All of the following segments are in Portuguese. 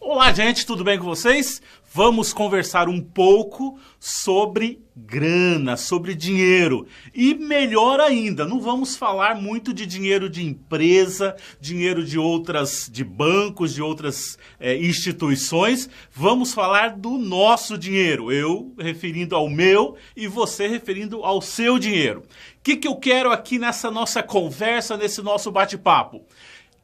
Olá, gente, tudo bem com vocês? Vamos conversar um pouco sobre grana, sobre dinheiro. E melhor ainda, não vamos falar muito de dinheiro de empresa, dinheiro de bancos, de outras instituições. Vamos falar do nosso dinheiro. Eu referindo ao meu e você referindo ao seu dinheiro. O que eu quero aqui nessa nossa conversa, nesse nosso bate-papo?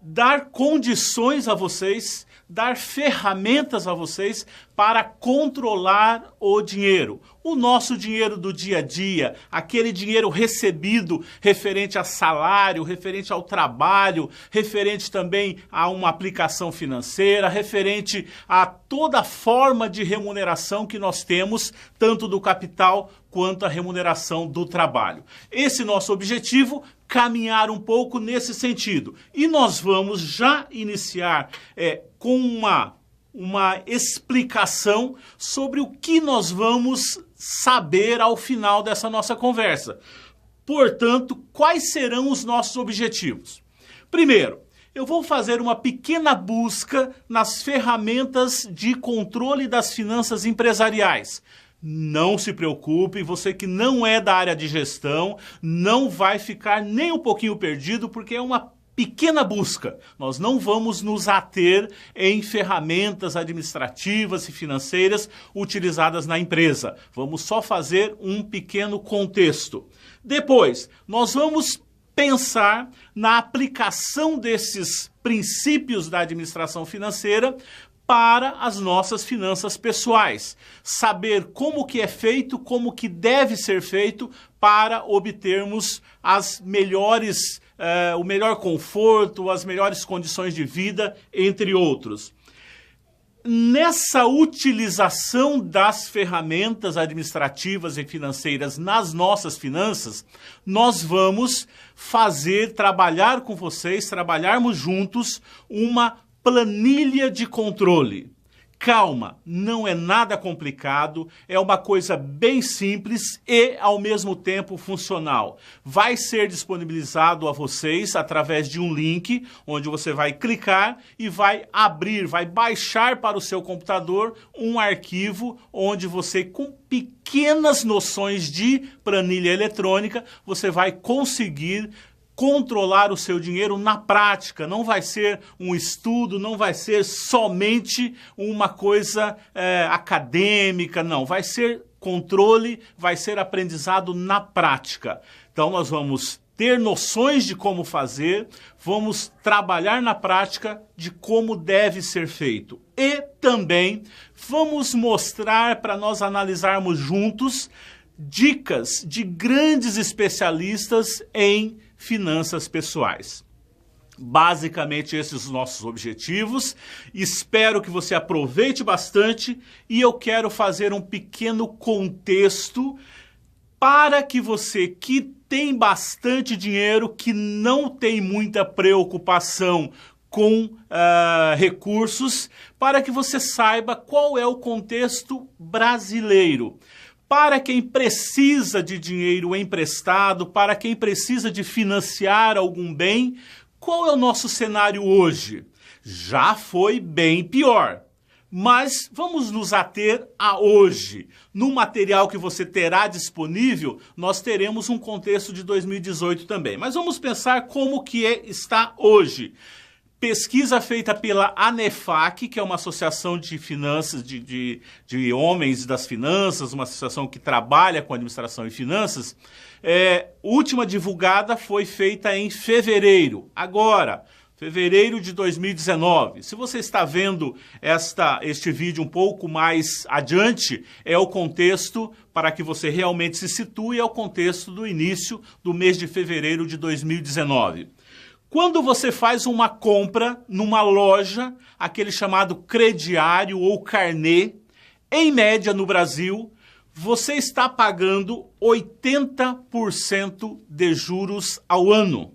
Dar condições a vocês, dar ferramentas a vocês para controlar o dinheiro. O nosso dinheiro do dia a dia, aquele dinheiro recebido referente a salário, referente ao trabalho, referente também a uma aplicação financeira, referente a toda forma de remuneração que nós temos, tanto do capital quanto a remuneração do trabalho. Esse nosso objetivo, caminhar um pouco nesse sentido. E nós vamos já iniciar com uma explicação sobre o que nós vamos saber ao final dessa nossa conversa. Portanto, quais serão os nossos objetivos? Primeiro, eu vou fazer uma pequena busca nas ferramentas de controle das finanças empresariais. Não se preocupe, você que não é da área de gestão, não vai ficar nem um pouquinho perdido, porque é uma pequena busca. Nós não vamos nos ater em ferramentas administrativas e financeiras utilizadas na empresa. Vamos só fazer um pequeno contexto. Depois, nós vamos pensar na aplicação desses princípios da administração financeira para as nossas finanças pessoais. Saber como que é feito, como que deve ser feito para obtermos o melhor conforto, as melhores condições de vida, entre outros. Nessa utilização das ferramentas administrativas e financeiras nas nossas finanças, nós vamos trabalhar com vocês, trabalharmos juntos uma planilha de controle. Calma, não é nada complicado, é uma coisa bem simples e, ao mesmo tempo, funcional. Vai ser disponibilizado a vocês através de um link, onde você vai clicar e vai baixar para o seu computador um arquivo onde você, com pequenas noções de planilha eletrônica, você vai conseguir controlar o seu dinheiro na prática. Não vai ser um estudo, não vai ser somente uma coisa acadêmica, não. Vai ser controle, vai ser aprendizado na prática. Então nós vamos ter noções de como fazer, vamos trabalhar na prática de como deve ser feito. E também vamos mostrar para nós analisarmos juntos dicas de grandes especialistas em finanças pessoais. Basicamente esses os nossos objetivos. Espero que você aproveite bastante e eu quero fazer um pequeno contexto para que você que tem bastante dinheiro, que não tem muita preocupação com recursos, para que você saiba qual é o contexto brasileiro. Para quem precisa de dinheiro emprestado, para quem precisa de financiar algum bem, qual é o nosso cenário hoje? Já foi bem pior. Mas vamos nos ater a hoje. No material que você terá disponível, nós teremos um contexto de 2018 também. Mas vamos pensar como que está hoje. Pesquisa feita pela ANEFAC, que é uma associação de finanças, de homens das finanças, uma associação que trabalha com administração e finanças. Última divulgada foi feita em fevereiro, agora, fevereiro de 2019. Se você está vendo este vídeo um pouco mais adiante, é o contexto para que você realmente se situe, é o contexto do início do mês de fevereiro de 2019. Quando você faz uma compra numa loja, aquele chamado crediário ou carnê, em média no Brasil, você está pagando 80% de juros ao ano.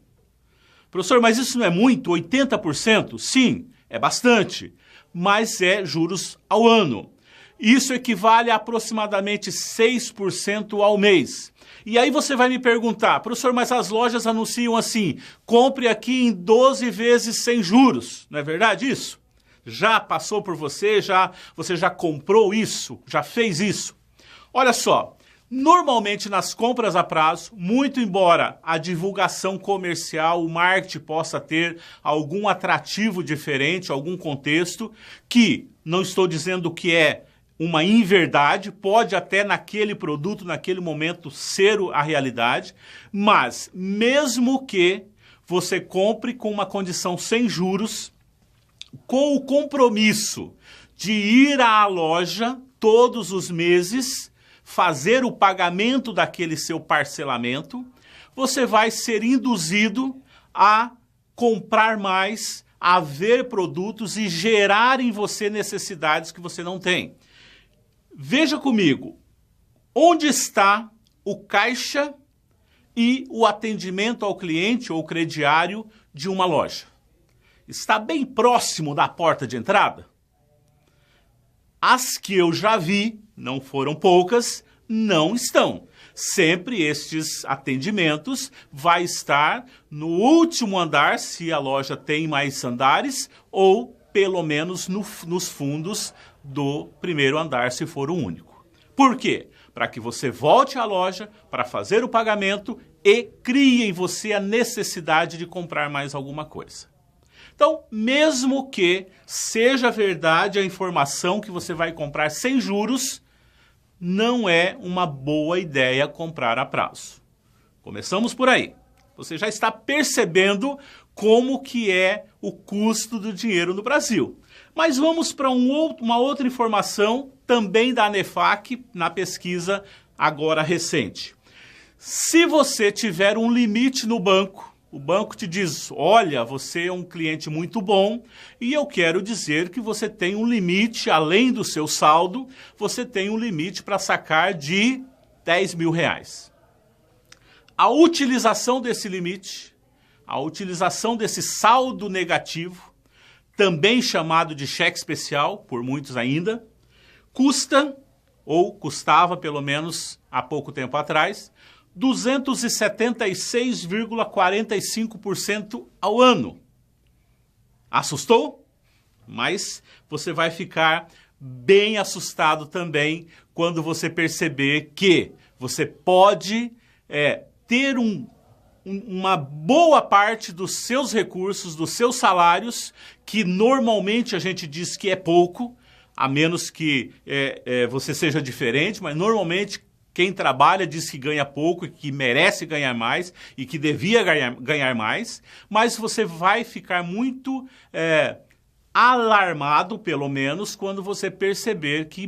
Professor, mas isso não é muito? 80%? Sim, é bastante, mas é juros ao ano. Isso equivale a aproximadamente 6% ao mês. E aí você vai me perguntar, professor, mas as lojas anunciam assim, compre aqui em 12 vezes sem juros. Não é verdade isso? Já passou por você? Você já comprou isso? Já fez isso? Olha só, normalmente nas compras a prazo, muito embora a divulgação comercial, o marketing possa ter algum atrativo diferente, algum contexto, que não estou dizendo que é uma inverdade, pode até naquele produto, naquele momento ser a realidade, mas mesmo que você compre com uma condição sem juros, com o compromisso de ir à loja todos os meses, fazer o pagamento daquele seu parcelamento, você vai ser induzido a comprar mais, a ver produtos e gerar em você necessidades que você não tem. Veja comigo, onde está o caixa e o atendimento ao cliente ou crediário de uma loja? Está bem próximo da porta de entrada? As que eu já vi, não foram poucas, não estão. Sempre estes atendimentos vai estar no último andar, se a loja tem mais andares, ou pelo menos nos fundos do primeiro andar, se for o único. Por quê? Para que você volte à loja para fazer o pagamento e crie em você a necessidade de comprar mais alguma coisa. Então, mesmo que seja verdade a informação que você vai comprar sem juros, não é uma boa ideia comprar a prazo. Começamos por aí. Você já está percebendo como que é o custo do dinheiro no Brasil. Mas vamos para uma outra informação, também da ANEFAC, na pesquisa agora recente. Se você tiver um limite no banco, o banco te diz, olha, você é um cliente muito bom e eu quero dizer que você tem um limite, além do seu saldo, você tem um limite para sacar de R$10.000. A utilização desse limite, a utilização desse saldo negativo, também chamado de cheque especial, por muitos ainda, custa, ou custava pelo menos há pouco tempo atrás, 276,45% ao ano. Assustou? Mas você vai ficar bem assustado também quando você perceber que você pode ter uma boa parte dos seus recursos, dos seus salários, que normalmente a gente diz que é pouco, a menos que você seja diferente, mas normalmente quem trabalha diz que ganha pouco e que merece ganhar mais e que devia ganhar mais, mas você vai ficar muito alarmado, pelo menos, quando você perceber que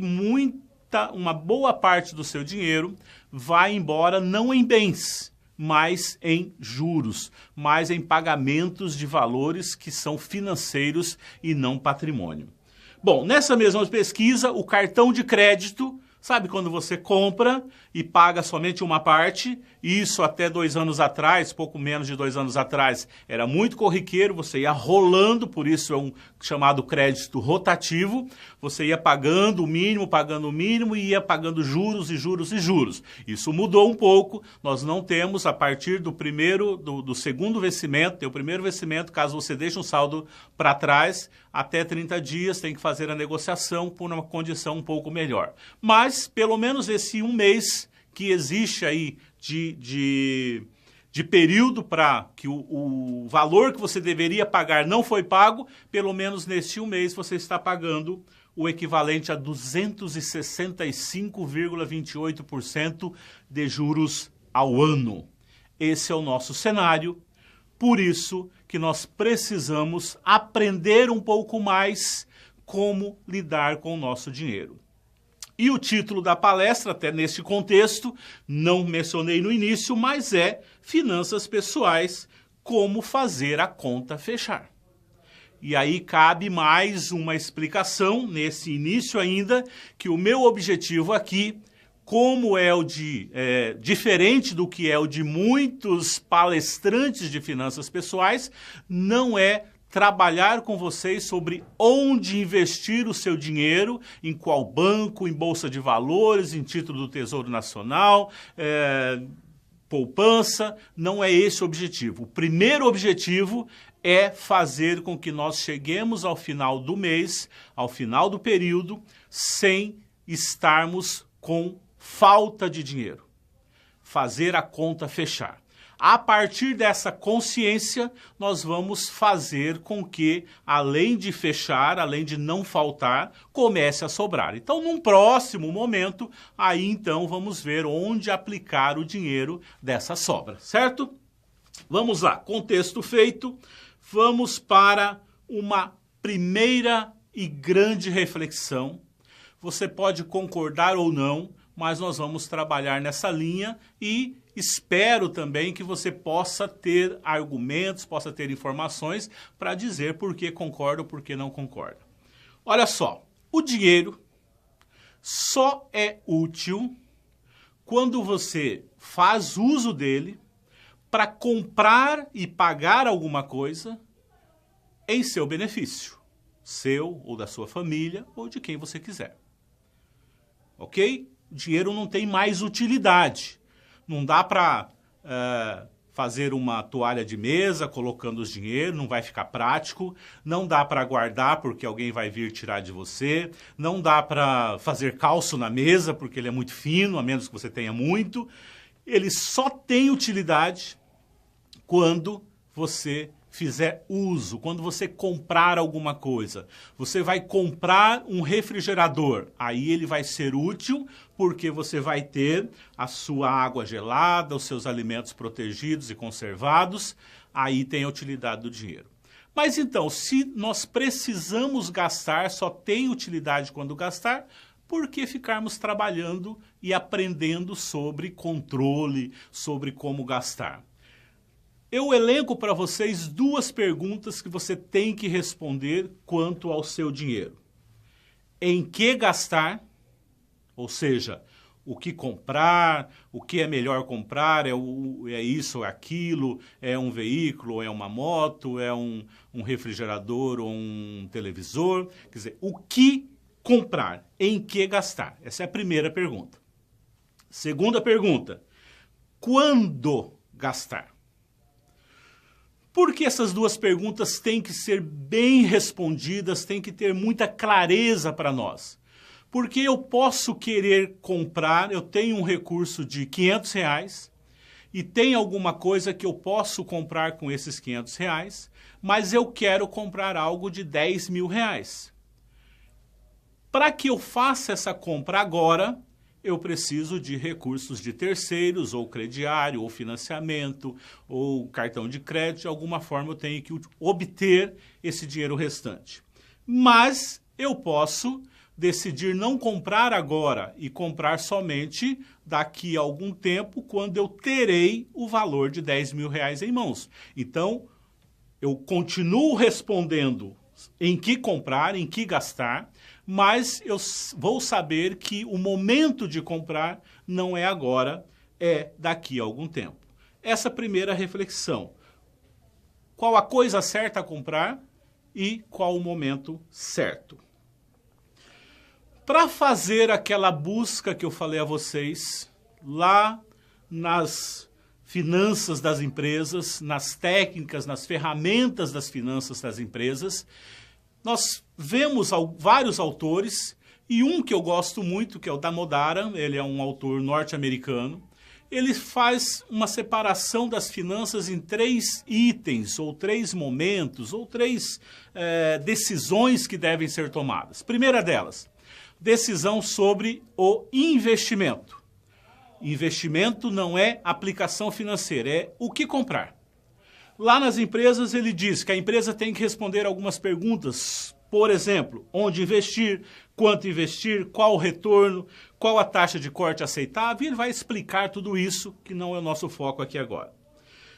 uma boa parte do seu dinheiro vai embora não em bens, mas em juros, mas em pagamentos de valores que são financeiros e não patrimônio. Bom, nessa mesma pesquisa, o cartão de crédito, sabe quando você compra e paga somente uma parte? Isso até 2 anos atrás, pouco menos de 2 anos atrás, era muito corriqueiro, você ia rolando, por isso é um chamado crédito rotativo, você ia pagando o mínimo e ia pagando juros e juros e juros. Isso mudou um pouco, nós não temos a partir do segundo vencimento, o primeiro vencimento, caso você deixe um saldo para trás, até 30 dias tem que fazer a negociação por uma condição um pouco melhor. Mas, pelo menos esse 1 mês que existe aí de período para que o valor que você deveria pagar não foi pago, pelo menos neste 1 mês você está pagando o equivalente a 265,28% de juros ao ano. Esse é o nosso cenário, por isso que nós precisamos aprender um pouco mais como lidar com o nosso dinheiro. E o título da palestra, até neste contexto, não mencionei no início, mas é Finanças Pessoais, como fazer a conta fechar. E aí cabe mais uma explicação, nesse início ainda, que o meu objetivo aqui, como é diferente do que é o de muitos palestrantes de finanças pessoais, não é trabalhar com vocês sobre onde investir o seu dinheiro, em qual banco, em bolsa de valores, em título do Tesouro Nacional, poupança, não é esse o objetivo. O primeiro objetivo é fazer com que nós cheguemos ao final do mês, ao final do período, sem estarmos com falta de dinheiro. Fazer a conta fechar. A partir dessa consciência, nós vamos fazer com que, além de fechar, além de não faltar, comece a sobrar. Então, num próximo momento, aí então vamos ver onde aplicar o dinheiro dessa sobra, certo? Vamos lá, contexto feito, vamos para uma primeira e grande reflexão. Você pode concordar ou não, mas nós vamos trabalhar nessa linha e espero também que você possa ter argumentos, possa ter informações para dizer por que concorda ou por que não concorda. Olha só, o dinheiro só é útil quando você faz uso dele para comprar e pagar alguma coisa em seu benefício, seu ou da sua família ou de quem você quiser. Ok? O dinheiro não tem mais utilidade. Não dá para fazer uma toalha de mesa colocando os dinheiros, não vai ficar prático. Não dá para guardar porque alguém vai vir tirar de você. Não dá para fazer calço na mesa porque ele é muito fino, a menos que você tenha muito. Ele só tem utilidade quando você fizer uso, quando você comprar alguma coisa. Você vai comprar um refrigerador, aí ele vai ser útil porque você vai ter a sua água gelada, os seus alimentos protegidos e conservados, aí tem a utilidade do dinheiro. Mas então, se nós precisamos gastar, só tem utilidade quando gastar, por que ficarmos trabalhando e aprendendo sobre controle, sobre como gastar? Eu elenco para vocês duas perguntas que você tem que responder quanto ao seu dinheiro. Em que gastar, ou seja, o que comprar, o que é melhor comprar, é isso ou aquilo, é um veículo, é uma moto, é um refrigerador ou um televisor. Quer dizer, o que comprar, em que gastar? Essa é a primeira pergunta. Segunda pergunta, quando gastar? Porque essas duas perguntas têm que ser bem respondidas, têm que ter muita clareza para nós. Porque eu posso querer comprar, eu tenho um recurso de R$500 e tem alguma coisa que eu posso comprar com esses R$500, mas eu quero comprar algo de R$10.000. Para que eu faça essa compra agora, eu preciso de recursos de terceiros, ou crediário, ou financiamento, ou cartão de crédito. De alguma forma eu tenho que obter esse dinheiro restante. Mas eu posso decidir não comprar agora e comprar somente daqui a algum tempo, quando eu terei o valor de R$10.000 em mãos. Então, eu continuo respondendo em que comprar, em que gastar, mas eu vou saber que o momento de comprar não é agora, é daqui a algum tempo. Essa primeira reflexão. Qual a coisa certa a comprar e qual o momento certo? Para fazer aquela busca que eu falei a vocês, lá nas finanças das empresas, nas técnicas, nas ferramentas das finanças das empresas, nós vemos vários autores, e um que eu gosto muito, que é o Damodaran, ele é um autor norte-americano. Ele faz uma separação das finanças em 3 itens, ou 3 momentos, ou 3 decisões que devem ser tomadas. Primeira delas, decisão sobre o investimento. Investimento não é aplicação financeira, é o que comprar. Lá nas empresas ele diz que a empresa tem que responder algumas perguntas, por exemplo, onde investir, quanto investir, qual o retorno, qual a taxa de corte aceitável, e ele vai explicar tudo isso, que não é o nosso foco aqui agora.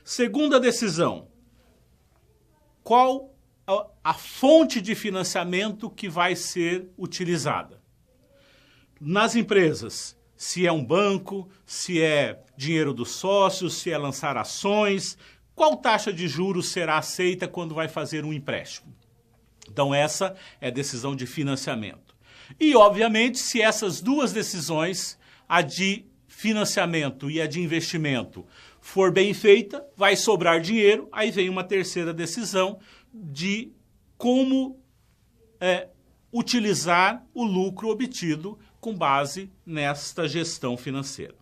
Segunda decisão, qual a fonte de financiamento que vai ser utilizada? Nas empresas, se é um banco, se é dinheiro dos sócios, se é lançar ações, qual taxa de juros será aceita quando vai fazer um empréstimo? Então essa é a decisão de financiamento. E obviamente, se essas duas decisões, a de financiamento e a de investimento for bem feita, vai sobrar dinheiro, aí vem uma terceira decisão de como utilizar o lucro obtido com base nesta gestão financeira.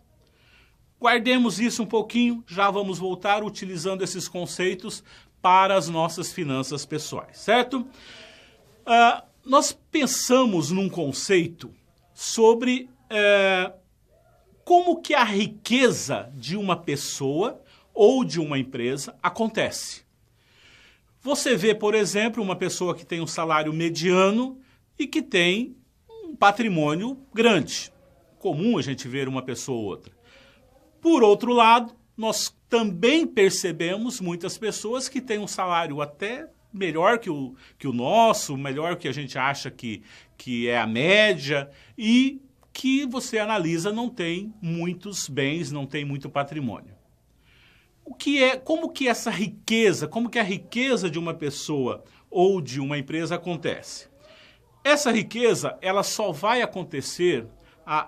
Guardemos isso um pouquinho, já vamos voltar utilizando esses conceitos para as nossas finanças pessoais, certo? Nós pensamos num conceito sobre como que a riqueza de uma pessoa ou de uma empresa acontece. Você vê, por exemplo, uma pessoa que tem um salário mediano e que tem um patrimônio grande. Comum a gente ver uma pessoa ou outra. Por outro lado, nós também percebemos muitas pessoas que têm um salário até melhor que o nosso, melhor que a gente acha que é a média, e que você analisa não tem muitos bens, não tem muito patrimônio. Como que essa riqueza, como que a riqueza de uma pessoa ou de uma empresa acontece? Essa riqueza, ela só vai acontecer,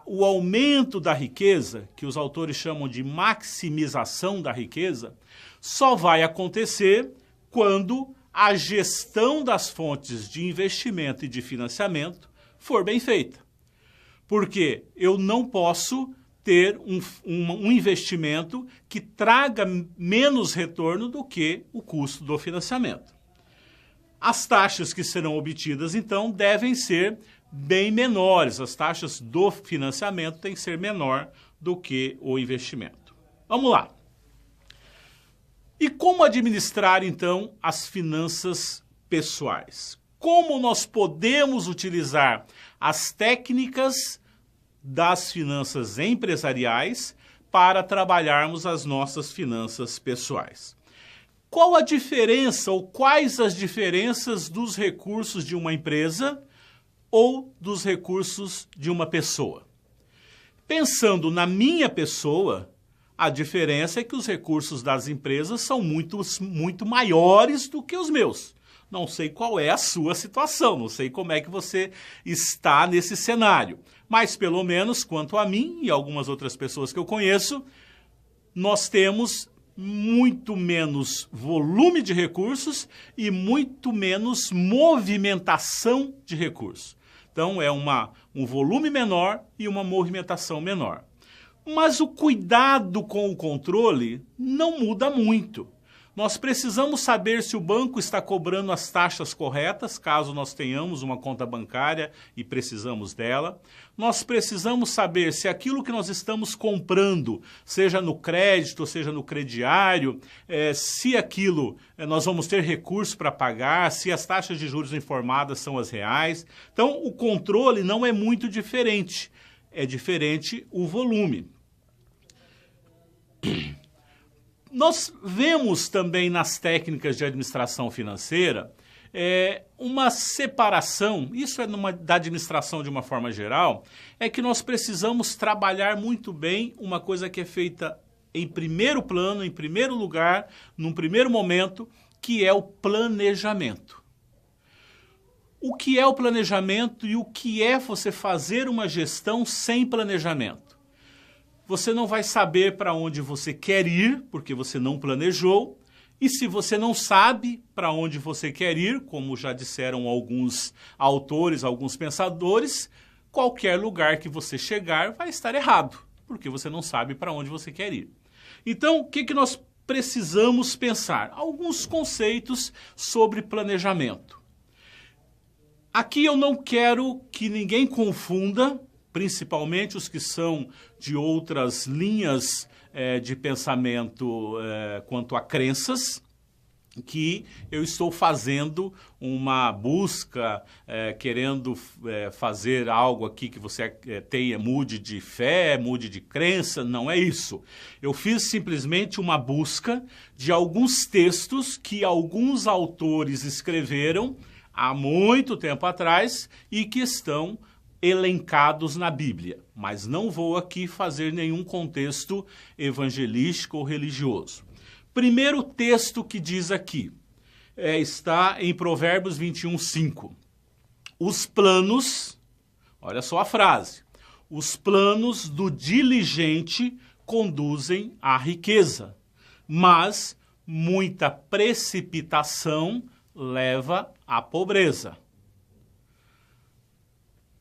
o aumento da riqueza, que os autores chamam de maximização da riqueza, só vai acontecer quando a gestão das fontes de investimento e de financiamento for bem feita. Porque eu não posso ter um investimento que traga menos retorno do que o custo do financiamento. As taxas que serão obtidas, então, devem ser bem menores. As taxas do financiamento têm que ser menor do que o investimento. Vamos lá. E como administrar, então, as finanças pessoais? Como nós podemos utilizar as técnicas das finanças empresariais para trabalharmos as nossas finanças pessoais? Qual a diferença ou quais as diferenças dos recursos de uma empresa ou dos recursos de uma pessoa? Pensando na minha pessoa, a diferença é que os recursos das empresas são muito maiores do que os meus. Não sei qual é a sua situação, não sei como é que você está nesse cenário. Mas, pelo menos, quanto a mim e algumas outras pessoas que eu conheço, nós temos muito menos volume de recursos e muito menos movimentação de recursos. Então, é um volume menor e uma movimentação menor. Mas o cuidado com o controle não muda muito. Nós precisamos saber se o banco está cobrando as taxas corretas, caso nós tenhamos uma conta bancária e precisamos dela. Nós precisamos saber se aquilo que nós estamos comprando, seja no crédito, seja no crediário, se aquilo nós vamos ter recurso para pagar, se as taxas de juros informadas são as reais. Então, o controle não é muito diferente. É diferente o volume. Nós vemos também nas técnicas de administração financeira uma separação, isso é da administração de uma forma geral, é que nós precisamos trabalhar muito bem uma coisa que é feita em primeiro plano, em primeiro lugar, num primeiro momento, que é o planejamento. O que é o planejamento e o que é você fazer uma gestão sem planejamento? Você não vai saber para onde você quer ir, porque você não planejou. E se você não sabe para onde você quer ir, como já disseram alguns autores, alguns pensadores, qualquer lugar que você chegar vai estar errado, porque você não sabe para onde você quer ir. Então, o que nós precisamos pensar? Alguns conceitos sobre planejamento. Aqui eu não quero que ninguém confunda, principalmente os que são de outras linhas de pensamento quanto a crenças, que eu estou fazendo uma busca, querendo fazer algo aqui que você mude de fé, mude de crença, não é isso. Eu fiz simplesmente uma busca de alguns textos que alguns autores escreveram há muito tempo atrás e que estão elencados na Bíblia, mas não vou aqui fazer nenhum contexto evangelístico ou religioso. Primeiro texto que diz aqui, está em Provérbios 21:5. Os planos, olha só a frase, Os planos do diligente conduzem à riqueza, mas muita precipitação leva à pobreza.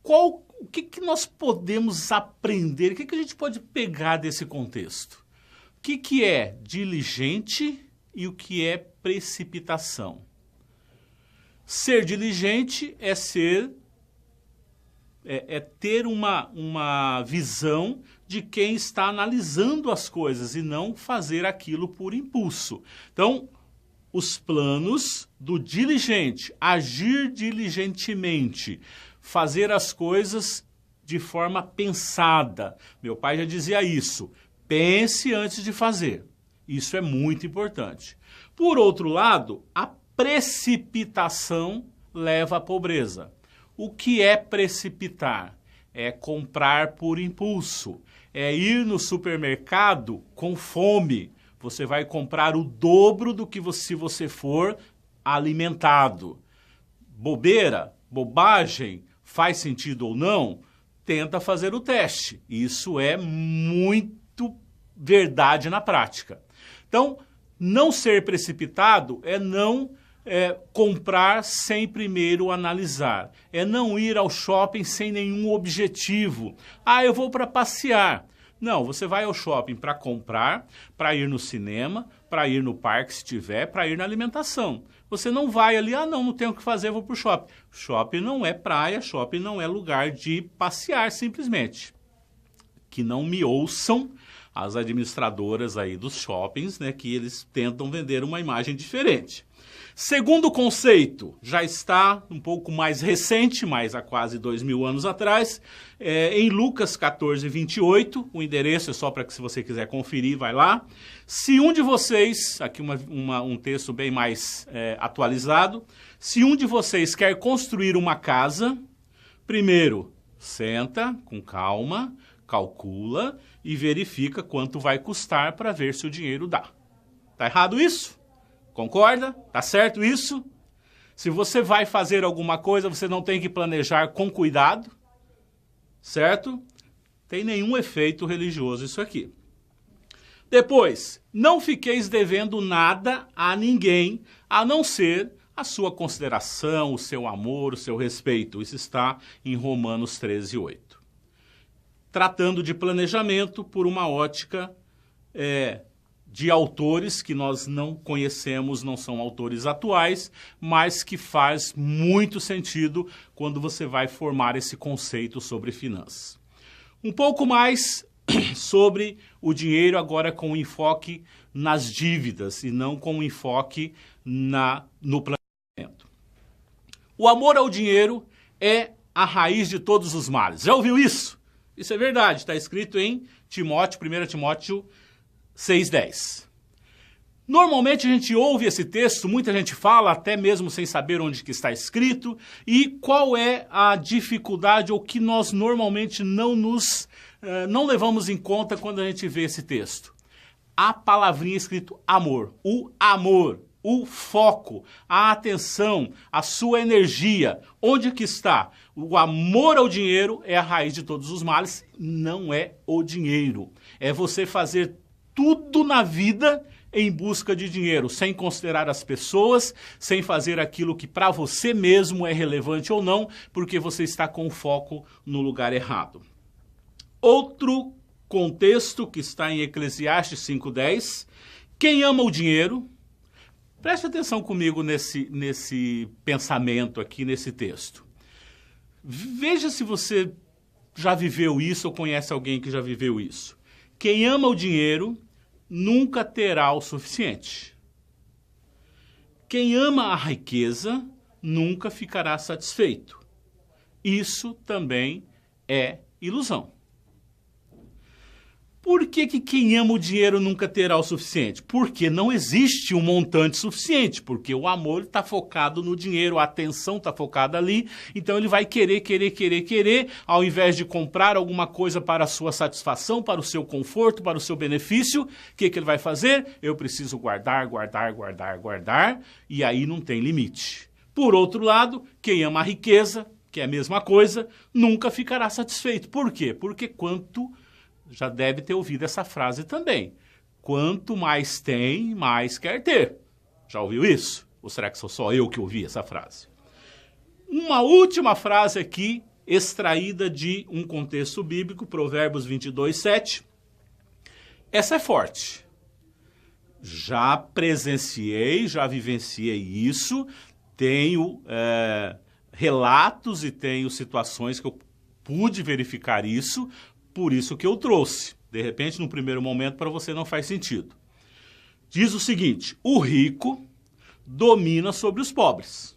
O que nós podemos aprender? O que a gente pode pegar desse contexto? O que é diligente e o que é precipitação? Ser diligente é ter uma visão de quem está analisando as coisas e não fazer aquilo por impulso. Então, os planos do diligente, agir diligentemente, fazer as coisas de forma pensada. Meu pai já dizia isso, pense antes de fazer. Isso é muito importante. Por outro lado, a precipitação leva à pobreza. O que é precipitar? É comprar por impulso. É ir no supermercado com fome. Você vai comprar o dobro do que se você for alimentado. Bobeira, bobagem, faz sentido ou não? Tenta fazer o teste. Isso é muito verdade na prática. Então, não ser precipitado é não comprar sem primeiro analisar. É não ir ao shopping sem nenhum objetivo. Ah, eu vou para passear. Não, você vai ao shopping para comprar, para ir no cinema, para ir no parque se tiver, para ir na alimentação. Você não vai ali, não tenho o que fazer, vou para o shopping. Shopping não é praia, shopping não é lugar de passear simplesmente. Que não me ouçam as administradoras aí dos shoppings, né, que eles tentam vender uma imagem diferente. Segundo conceito, já está um pouco mais recente, mas há quase 2000 anos atrás, em Lucas 14, 28, o endereço é só para que se você quiser conferir, vai lá. Se um de vocês, aqui um texto bem mais atualizado, se um de vocês quer construir uma casa, primeiro, senta com calma, calcula e verifica quanto vai custar para ver se o dinheiro dá. Tá errado isso? Concorda? Tá certo isso? Se você vai fazer alguma coisa, você não tem que planejar com cuidado, certo? Tem nenhum efeito religioso isso aqui. Depois, não fiqueis devendo nada a ninguém, a não ser a sua consideração, o seu amor, o seu respeito. Isso está em Romanos 13, 8. Tratando de planejamento por uma ótica de autores que nós não conhecemos, não são autores atuais, mas que faz muito sentido quando você vai formar esse conceito sobre finanças. Um pouco mais sobre o dinheiro agora com enfoque nas dívidas e não com enfoque no planejamento. O amor ao dinheiro é a raiz de todos os males. Já ouviu isso? Isso é verdade, está escrito em 1 Timóteo 6,10. Normalmente a gente ouve esse texto, muita gente fala, até mesmo sem saber onde que está escrito, e qual é a dificuldade ou que nós normalmente não levamos em conta quando a gente vê esse texto. A palavrinha escrito amor, o foco, a atenção, a sua energia, onde que está? O amor ao dinheiro é a raiz de todos os males, não é o dinheiro. É você fazer tudo na vida em busca de dinheiro, sem considerar as pessoas, sem fazer aquilo que para você mesmo é relevante ou não, porque você está com o foco no lugar errado. Outro contexto que está em Eclesiastes 5:10, quem ama o dinheiro, preste atenção comigo nesse pensamento aqui, nesse texto. Veja se você já viveu isso ou conhece alguém que já viveu isso. Quem ama o dinheiro nunca terá o suficiente. Quem ama a riqueza nunca ficará satisfeito. Isso também é ilusão. Por que quem ama o dinheiro nunca terá o suficiente? Porque não existe um montante suficiente, porque o amor está focado no dinheiro, a atenção está focada ali, então ele vai querer, ao invés de comprar alguma coisa para a sua satisfação, para o seu conforto, para o seu benefício, o que ele vai fazer? Eu preciso guardar, e aí não tem limite. Por outro lado, quem ama a riqueza que é a mesma coisa, nunca ficará satisfeito. Por quê? Porque já deve ter ouvido essa frase também. Quanto mais tem, mais quer ter. Já ouviu isso? Ou será que sou só eu que ouvi essa frase? Uma última frase aqui, extraída de um contexto bíblico, Provérbios 22, 7. Essa é forte. Já presenciei, já vivenciei isso, tenho relatos e tenho situações que eu pude verificar isso, por isso que eu trouxe. De repente, no primeiro momento, para você não faz sentido. Diz o seguinte: o rico domina sobre os pobres,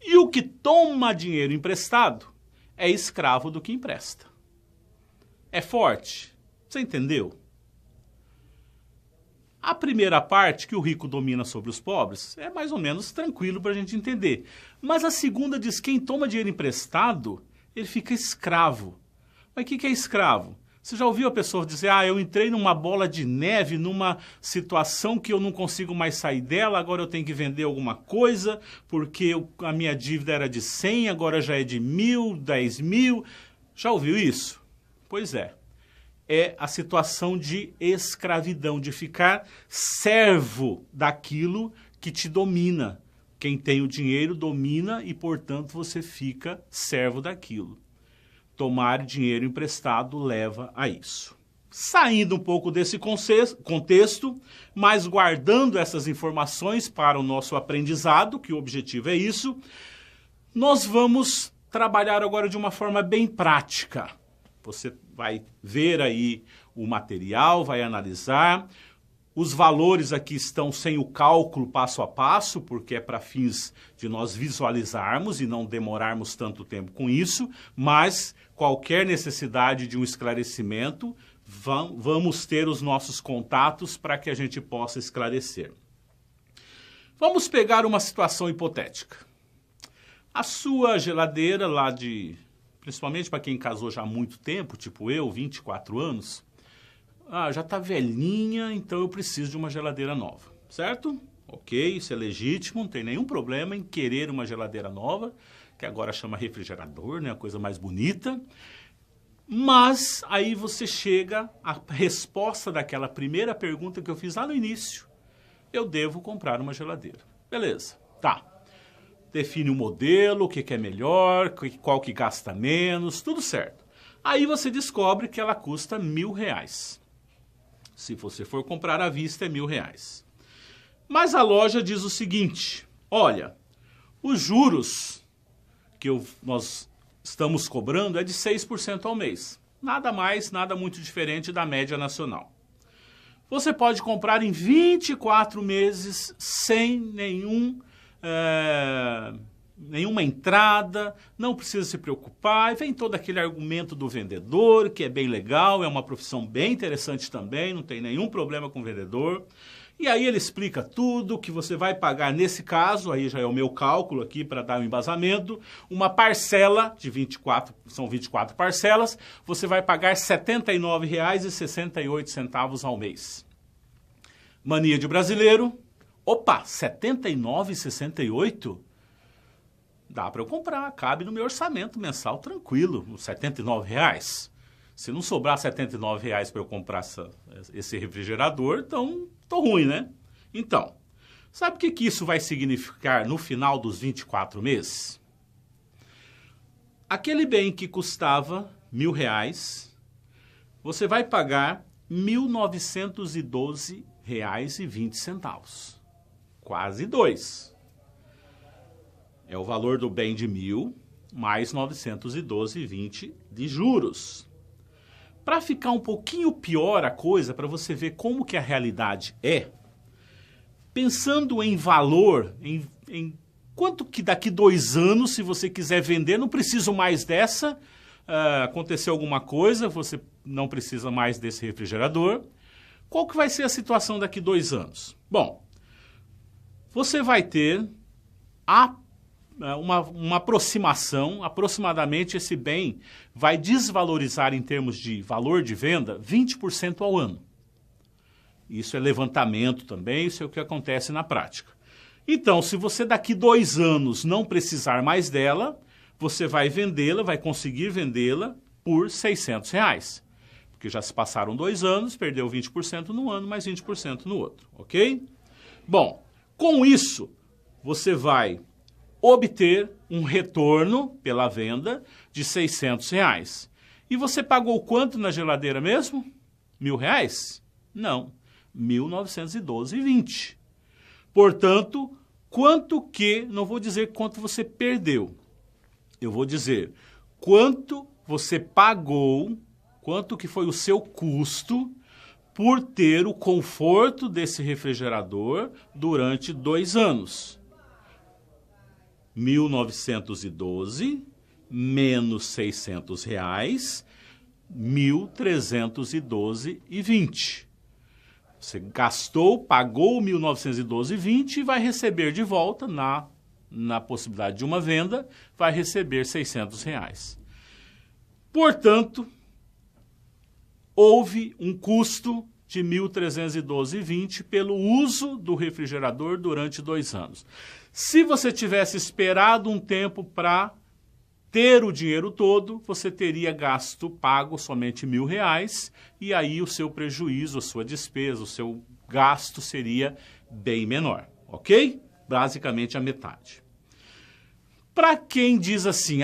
e o que toma dinheiro emprestado é escravo do que empresta. É forte. Você entendeu? A primeira parte, que o rico domina sobre os pobres, é mais ou menos tranquilo para a gente entender. Mas a segunda diz que quem toma dinheiro emprestado, ele fica escravo. Mas o que é escravo? Você já ouviu a pessoa dizer, eu entrei numa bola de neve, numa situação que eu não consigo mais sair dela, agora eu tenho que vender alguma coisa, porque a minha dívida era de 100, agora já é de 1.000, 10.000. Já ouviu isso? Pois é. É a situação de escravidão, de ficar servo daquilo que te domina. Quem tem o dinheiro domina e, portanto, você fica servo daquilo. Tomar dinheiro emprestado leva a isso. Saindo um pouco desse contexto, mas guardando essas informações para o nosso aprendizado, que o objetivo é isso, nós vamos trabalhar agora de uma forma bem prática. Você vai ver aí o material, vai analisar. Os valores aqui estão sem o cálculo passo a passo, porque é para fins de nós visualizarmos e não demorarmos tanto tempo com isso, mas qualquer necessidade de um esclarecimento, vamos ter os nossos contatos para que a gente possa esclarecer. Vamos pegar uma situação hipotética. A sua geladeira lá principalmente para quem casou já há muito tempo, tipo eu, 24 anos, já está velhinha, então eu preciso de uma geladeira nova, certo? Ok, isso é legítimo, não tem nenhum problema em querer uma geladeira nova, que agora chama refrigerador, né, a coisa mais bonita. Mas aí você chega à resposta daquela primeira pergunta que eu fiz lá no início. Eu devo comprar uma geladeira. Beleza, tá. Define o modelo, o que é melhor, qual que gasta menos, tudo certo. Aí você descobre que ela custa R$1.000. Se você for comprar à vista, é R$1.000. Mas a loja diz o seguinte, olha, os juros que nós estamos cobrando é de 6% ao mês. Nada mais, nada muito diferente da média nacional. Você pode comprar em 24 meses sem nenhuma entrada, não precisa se preocupar, e vem todo aquele argumento do vendedor, que é bem legal, é uma profissão bem interessante também, não tem nenhum problema com o vendedor. E aí ele explica tudo, que você vai pagar nesse caso, aí já é o meu cálculo aqui para dar um embasamento, uma parcela de 24, são 24 parcelas, você vai pagar R$ 79,68 ao mês. Mania de brasileiro, opa, R$ 79,68? Dá para eu comprar, cabe no meu orçamento mensal tranquilo, uns R$ 79,00. Se não sobrar R$ 79,00 para eu comprar esse refrigerador, então tô ruim, né? Então, sabe o que isso vai significar no final dos 24 meses? Aquele bem que custava R$1.000, você vai pagar R$ 1.912,20. Quase 2. É o valor do bem de 1.000 mais 912,20 de juros. Para ficar um pouquinho pior a coisa, para você ver como que a realidade é, pensando em valor, em quanto que daqui 2 anos, se você quiser vender, não preciso mais dessa, aconteceu alguma coisa, você não precisa mais desse refrigerador. Qual que vai ser a situação daqui 2 anos? Bom, você vai ter uma aproximação, aproximadamente esse bem vai desvalorizar em termos de valor de venda 20% ao ano. Isso é levantamento também, isso é o que acontece na prática. Então, se você daqui 2 anos não precisar mais dela, você vai vendê-la, vai conseguir vendê-la por R$600. Porque já se passaram 2 anos, perdeu 20% num ano, mais 20% no outro, ok? Bom, com isso, você vai obter um retorno pela venda de R$600. E você pagou quanto na geladeira mesmo? R$1.000? Não, R$1.912,20. Portanto, quanto que, não vou dizer quanto você perdeu, eu vou dizer quanto você pagou, quanto que foi o seu custo por ter o conforto desse refrigerador durante 2 anos. 1.912 menos R$600, 1.312,20. Você gastou, pagou 1.912,20 e vai receber de volta, na possibilidade de uma venda, vai receber R$600. Portanto, houve um custo de 1.312,20 pelo uso do refrigerador durante 2 anos. Se você tivesse esperado um tempo para ter o dinheiro todo, você teria pago somente R$1.000 e aí o seu prejuízo, a sua despesa, o seu gasto seria bem menor, ok? Basicamente a metade. Para quem diz assim,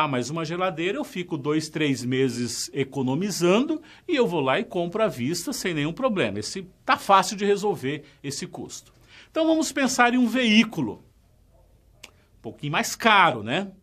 mas uma geladeira eu fico 2, 3 meses economizando e eu vou lá e compro à vista sem nenhum problema. Tá fácil de resolver esse custo. Então vamos pensar em um veículo, um pouquinho mais caro, né?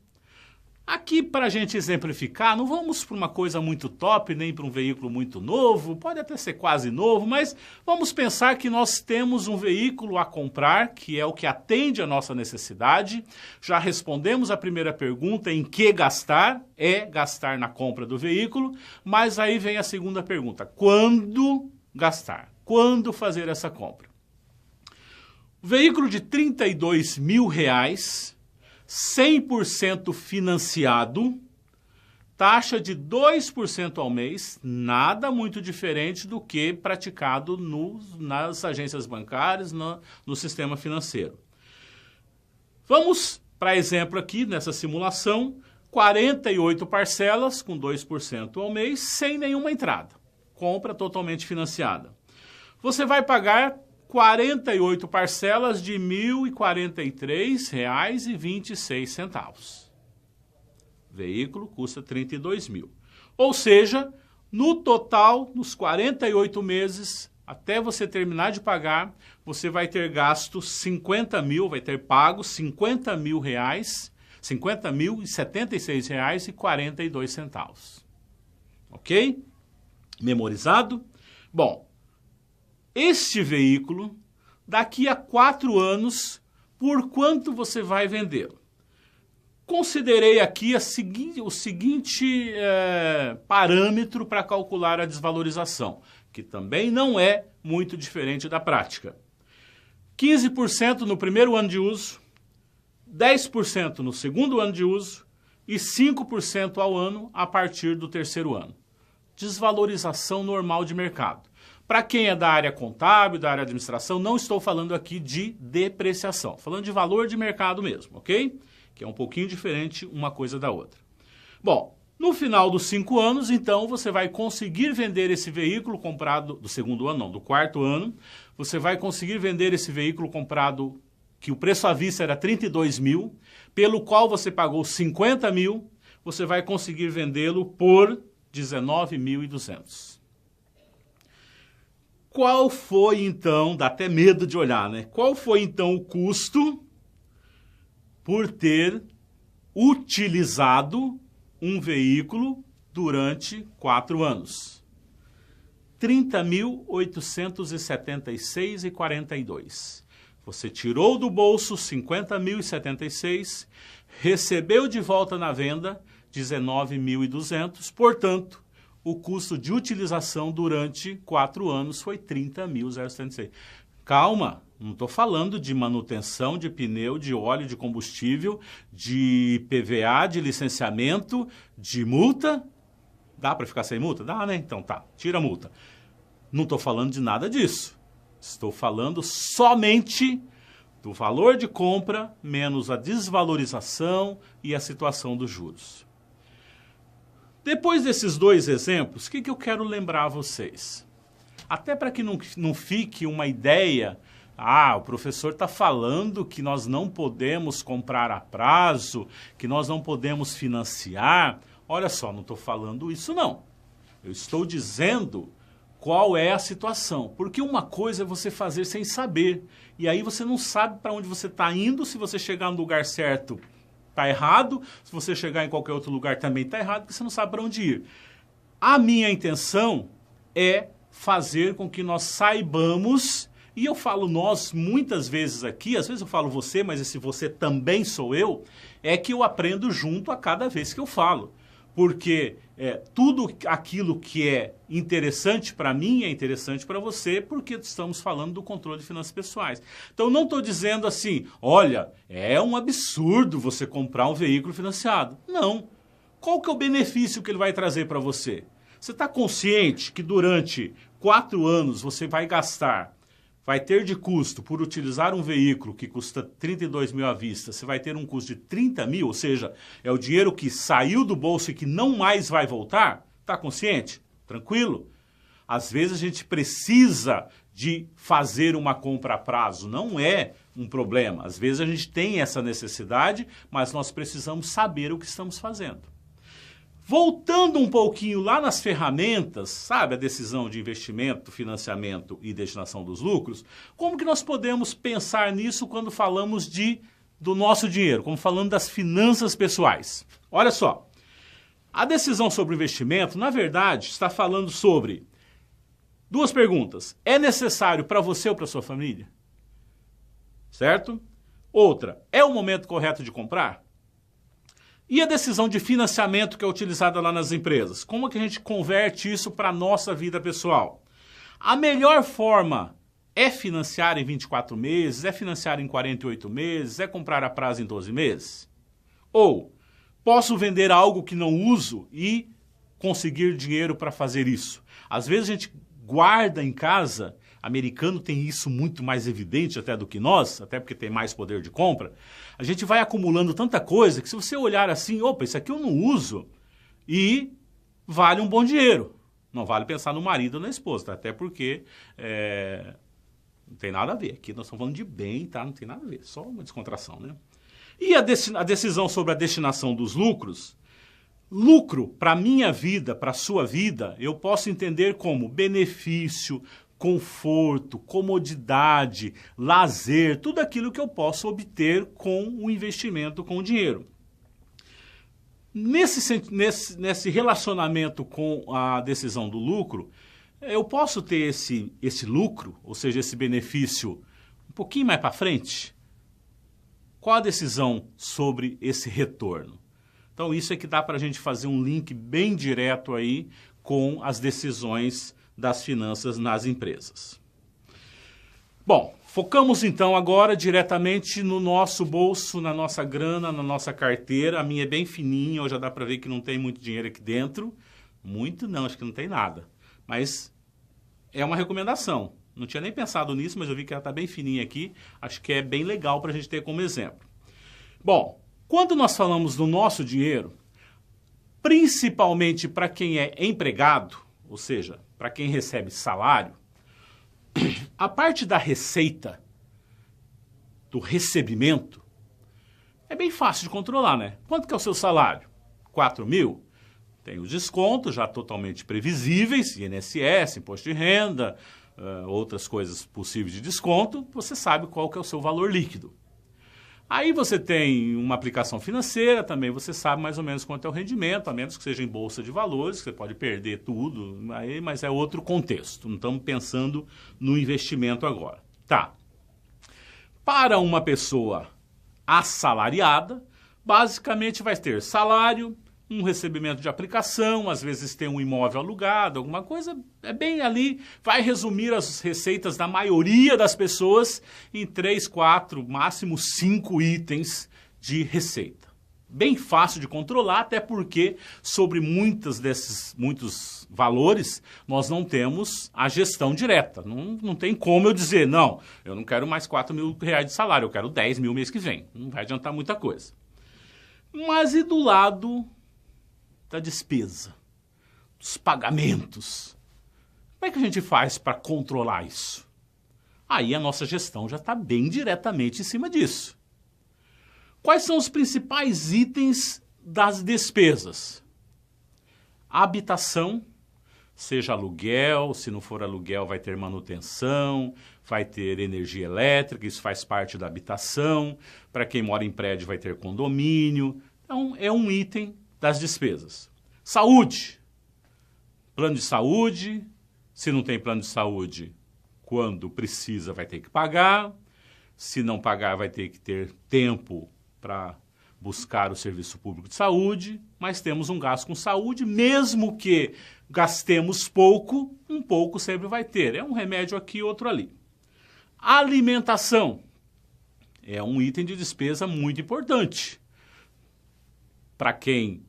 Aqui, para a gente exemplificar, não vamos para uma coisa muito top, nem para um veículo muito novo, pode até ser quase novo, mas vamos pensar que nós temos um veículo a comprar, que é o que atende a nossa necessidade. Já respondemos a primeira pergunta, em que gastar? É gastar na compra do veículo, mas aí vem a segunda pergunta, quando gastar? Quando fazer essa compra? O veículo de R$32.000, 100% financiado, taxa de 2% ao mês, nada muito diferente do que praticado nas agências bancárias, no sistema financeiro. Vamos, para exemplo aqui, nessa simulação, 48 parcelas com 2% ao mês, sem nenhuma entrada. Compra totalmente financiada. Você vai pagar 48 parcelas de R$ 1.043,26. Veículo custa R$ 32.000. Ou seja, no total, nos 48 meses, até você terminar de pagar, você vai ter gasto 50 mil, vai ter pago 50 mil reais, R$ 50.076,42. Ok? Memorizado? Bom, este veículo, daqui a 4 anos, por quanto você vai vendê-lo? Considerei aqui o seguinte parâmetro para calcular a desvalorização, que também não é muito diferente da prática. 15% no primeiro ano de uso, 10% no segundo ano de uso e 5% ao ano a partir do terceiro ano. Desvalorização normal de mercado. Para quem é da área contábil, da área de administração, não estou falando aqui de depreciação. Falando de valor de mercado mesmo, ok? Que é um pouquinho diferente uma coisa da outra. Bom, no final dos 5 anos, então, você vai conseguir vender esse veículo comprado, do segundo ano não, do quarto ano, você vai conseguir vender esse veículo comprado, que o preço à vista era 32 mil, pelo qual você pagou 50 mil, você vai conseguir vendê-lo por 19.200. Qual foi, então, dá até medo de olhar, né? Qual foi, então, o custo por ter utilizado um veículo durante 4 anos? R$ 30.876,42. Você tirou do bolso 50.076, recebeu de volta na venda 19.200, portanto, o custo de utilização durante 4 anos foi 30.076. Calma, não estou falando de manutenção de pneu, de óleo, de combustível, de PVA, de licenciamento, de multa. Dá para ficar sem multa? Dá, né? Então tá, tira a multa. Não estou falando de nada disso. Estou falando somente do valor de compra menos a desvalorização e a situação dos juros. Depois desses dois exemplos, o que eu quero lembrar a vocês? Até para que não fique uma ideia, o professor está falando que nós não podemos comprar a prazo, que nós não podemos financiar. Olha só, não estou falando isso não. Eu estou dizendo qual é a situação. Porque uma coisa é você fazer sem saber. E aí você não sabe para onde você está indo. Se você chegar no lugar certo, está errado. Se você chegar em qualquer outro lugar, também está errado, porque você não sabe para onde ir. A minha intenção é fazer com que nós saibamos, e eu falo nós muitas vezes aqui, às vezes eu falo você, mas esse você também sou eu, é que eu aprendo junto a cada vez que eu falo. Porque tudo aquilo que é interessante para mim é interessante para você, porque estamos falando do controle de finanças pessoais. Então, não estou dizendo assim, olha, é um absurdo você comprar um veículo financiado. Não. Qual que é o benefício que ele vai trazer para você? Você está consciente que durante 4 anos você vai ter de custo, por utilizar um veículo que custa 32 mil à vista, você vai ter um custo de 30 mil, ou seja, é o dinheiro que saiu do bolso e que não mais vai voltar? Está consciente? Tranquilo? Às vezes a gente precisa de fazer uma compra a prazo, não é um problema. Às vezes a gente tem essa necessidade, mas nós precisamos saber o que estamos fazendo. Voltando um pouquinho lá nas ferramentas, sabe, a decisão de investimento, financiamento e destinação dos lucros, como que nós podemos pensar nisso quando falamos do nosso dinheiro, como falando das finanças pessoais? Olha só, a decisão sobre o investimento, na verdade, está falando sobre 2 perguntas. É necessário para você ou para sua família? Certo? Outra, é o momento correto de comprar? E a decisão de financiamento que é utilizada lá nas empresas? Como que a gente converte isso para a nossa vida pessoal? A melhor forma é financiar em 24 meses, é financiar em 48 meses, é comprar a prazo em 12 meses? Ou posso vender algo que não uso e conseguir dinheiro para fazer isso? Às vezes a gente guarda em casa, americano tem isso muito mais evidente até do que nós, até porque tem mais poder de compra, a gente vai acumulando tanta coisa que se você olhar assim, opa, isso aqui eu não uso, e vale um bom dinheiro. Não vale pensar no marido ou na esposa, tá? Até porque não tem nada a ver. Aqui nós estamos falando de bem, tá? Não tem nada a ver, só uma descontração, né? E a decisão sobre a destinação dos lucros, lucro para a minha vida, para a sua vida, eu posso entender como benefício, conforto, comodidade, lazer, tudo aquilo que eu posso obter com o investimento com o dinheiro. Nesse relacionamento com a decisão do lucro, eu posso ter esse lucro, ou seja, esse benefício um pouquinho mais para frente? Qual a decisão sobre esse retorno? Então isso é que dá para a gente fazer um link bem direto aí com as decisões das finanças nas empresas. Bom, focamos então agora diretamente no nosso bolso, na nossa grana, na nossa carteira. A minha é bem fininha, já dá para ver que não tem muito dinheiro aqui dentro. Muito não, acho que não tem nada. Mas é uma recomendação. Não tinha nem pensado nisso, mas eu vi que ela está bem fininha aqui. Acho que é bem legal para a gente ter como exemplo. Bom, quando nós falamos do nosso dinheiro, principalmente para quem é empregado, ou seja, para quem recebe salário, a parte da receita, do recebimento, é bem fácil de controlar, né? Quanto que é o seu salário? 4 mil? Tem os descontos já totalmente previsíveis, INSS, imposto de renda, outras coisas possíveis de desconto, você sabe qual que é o seu valor líquido. Aí você tem uma aplicação financeira, também você sabe mais ou menos quanto é o rendimento, a menos que seja em bolsa de valores, que você pode perder tudo, mas é outro contexto. Não estamos pensando no investimento agora. Tá. Para uma pessoa assalariada, basicamente vai ter salário, um recebimento de aplicação, às vezes tem um imóvel alugado, alguma coisa, é bem ali, vai resumir as receitas da maioria das pessoas em 3, 4, máximo 5 itens de receita. bem fácil de controlar, até porque sobre muitos valores nós não temos a gestão direta. Não tem como eu dizer, não, eu não quero mais R$4.000 de salário, eu quero 10 mil mês que vem. Não vai adiantar muita coisa. Mas e do lado da despesa, dos pagamentos? Como é que a gente faz para controlar isso? Aí a nossa gestão já está bem diretamente em cima disso. Quais são os principais itens das despesas? Habitação, seja aluguel, se não for aluguel vai ter manutenção, vai ter energia elétrica, isso faz parte da habitação. Para quem mora em prédio vai ter condomínio. Então é um item das despesas. Saúde, plano de saúde, se não tem plano de saúde, quando precisa vai ter que pagar, se não pagar vai ter que ter tempo para buscar o serviço público de saúde, mas temos um gasto com saúde, mesmo que gastemos pouco, um pouco sempre vai ter. É um remédio aqui, outro ali. Alimentação é um item de despesa muito importante. Para quem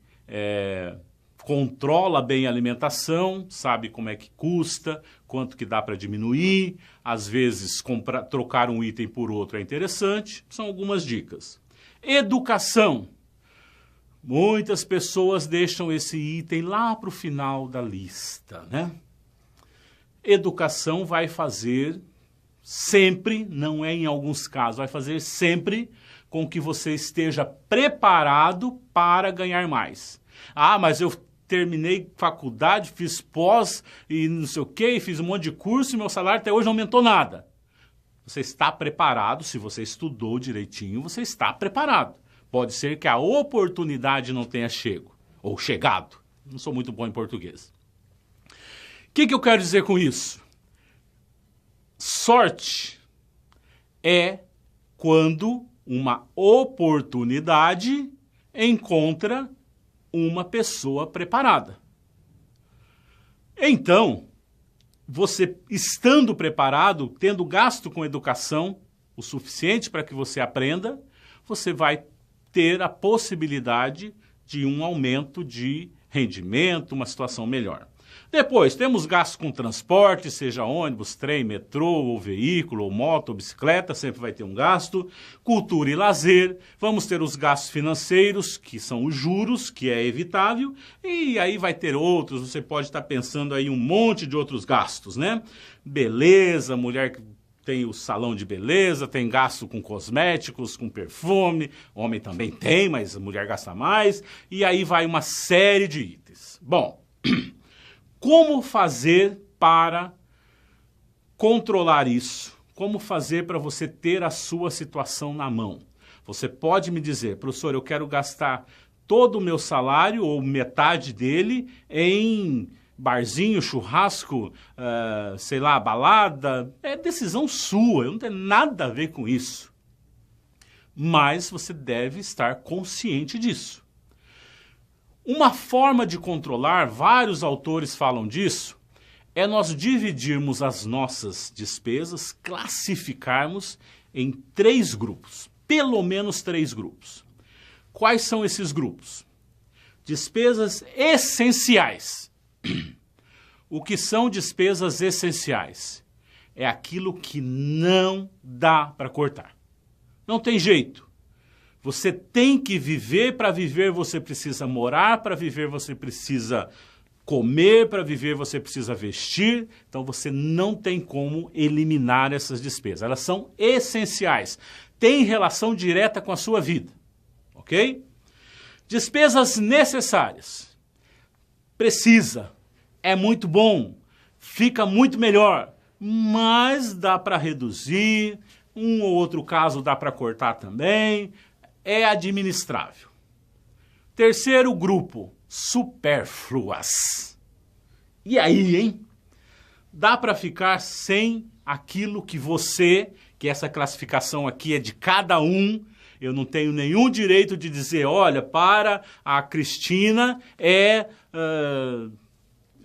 controla bem a alimentação, sabe como é que custa, quanto que dá para diminuir, às vezes trocar um item por outro é interessante, são algumas dicas. Educação. Muitas pessoas deixam esse item lá para o final da lista, né? Educação vai fazer sempre, não é em alguns casos, vai fazer sempre com que você esteja preparado para ganhar mais. Ah, mas eu terminei faculdade, fiz pós e não sei o quê, fiz um monte de curso e meu salário até hoje não aumentou nada. Você está preparado, se você estudou direitinho, você está preparado. Pode ser que a oportunidade não tenha chegado. Não sou muito bom em português. O que eu quero dizer com isso? Sorte é quando uma oportunidade encontra uma pessoa preparada. Então, você estando preparado, tendo gasto com educação o suficiente para que você aprenda, você vai ter a possibilidade de um aumento de rendimento, uma situação melhor. Depois, temos gastos com transporte, seja ônibus, trem, metrô, ou veículo, ou moto, ou bicicleta, sempre vai ter um gasto. Cultura e lazer, vamos ter os gastos financeiros, que são os juros, que é evitável, e aí vai ter outros, você pode estar pensando aí um monte de outros gastos, né? Beleza, mulher que tem o salão de beleza, tem gasto com cosméticos, com perfume, homem também tem, mas a mulher gasta mais, e aí vai uma série de itens. Bom, como fazer para controlar isso? Como fazer para você ter a sua situação na mão? Você pode me dizer, professor, eu quero gastar todo o meu salário, ou metade dele, em barzinho, churrasco, sei lá, balada. É decisão sua, eu não tenho nada a ver com isso. Mas você deve estar consciente disso. Uma forma de controlar, vários autores falam disso, é nós dividirmos as nossas despesas, classificarmos em 3 grupos, pelo menos 3 grupos. Quais são esses grupos? Despesas essenciais. O que são despesas essenciais? É aquilo que não dá para cortar. Não tem jeito. Você tem que viver, para viver você precisa morar, para viver você precisa comer, para viver você precisa vestir. Então você não tem como eliminar essas despesas. Elas são essenciais. Tem relação direta com a sua vida. Ok? Despesas necessárias. Precisa. É muito bom. Fica muito melhor. Mas dá para reduzir. Um ou outro caso dá para cortar também. É administrável. Terceiro grupo, supérfluas. E aí, hein? Dá para ficar sem aquilo que essa classificação aqui é de cada um. Eu não tenho nenhum direito de dizer, olha, para a Cristina